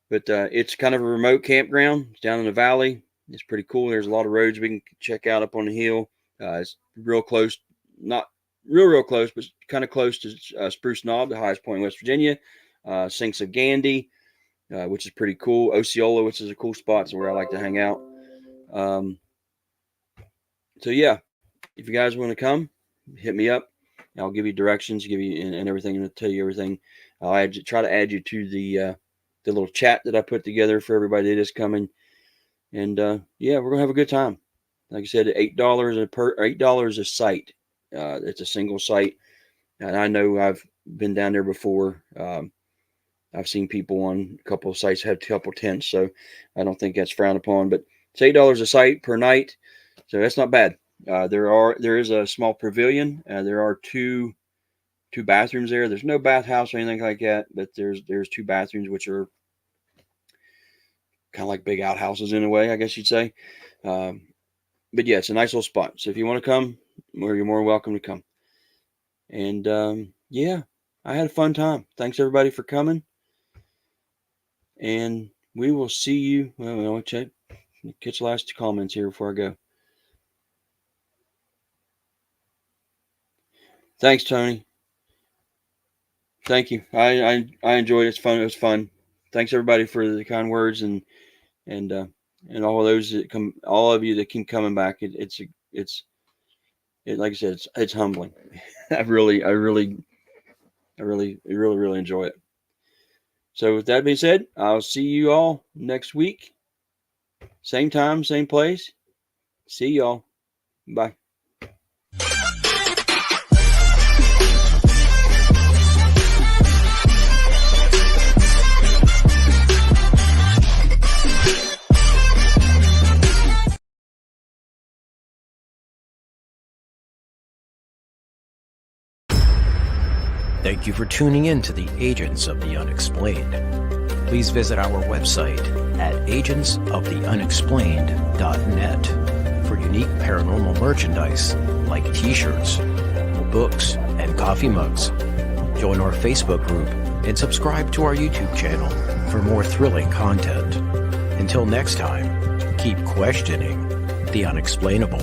Speaker 3: But it's kind of a remote campground. It's down in the valley. It's pretty cool. There's a lot of roads we can check out up on the hill. It's real close, not real close, but kind of close to Spruce Knob, the highest point in West Virginia. Sinks of Gandy, which is pretty cool. Osceola, which is a cool spot, so where I like to hang out. So yeah, if you guys want to come, hit me up. I'll give you directions, give you and everything, and I'll tell you everything. I'll try to add you to the little chat that I put together for everybody that is coming. And yeah, we're gonna have a good time. Like I said, $8 a site. It's a single site, and I know I've been down there before. I've seen people on a couple of sites have a couple tents, so I don't think that's frowned upon. But it's $8 a site per night, so that's not bad. There is a small pavilion. There are two bathrooms there. There's no bathhouse or anything like that, but there's two bathrooms, which are kind of like big outhouses in a way, I guess you'd say. But yeah, it's a nice little spot. So if you want to come, you're more welcome to come. And yeah, I had a fun time. Thanks everybody for coming. And we will see you. Well, I'll catch the last comments here before I go. Thanks, Tony. Thank you. I enjoyed it. It's fun. It was fun. Thanks everybody for the kind words and all of those that come, all of you that keep coming back. It's like I said, it's humbling. I really enjoy it. So with that being said, I'll see you all next week. Same time, same place. See y'all. Bye.
Speaker 6: Thank you for tuning in to the Agents of the Unexplained. Please visit our website at agentsoftheunexplained.net for unique paranormal merchandise like t-shirts, books, and coffee mugs. Join our Facebook group and subscribe to our YouTube channel for more thrilling content. Until next time, keep questioning the unexplainable.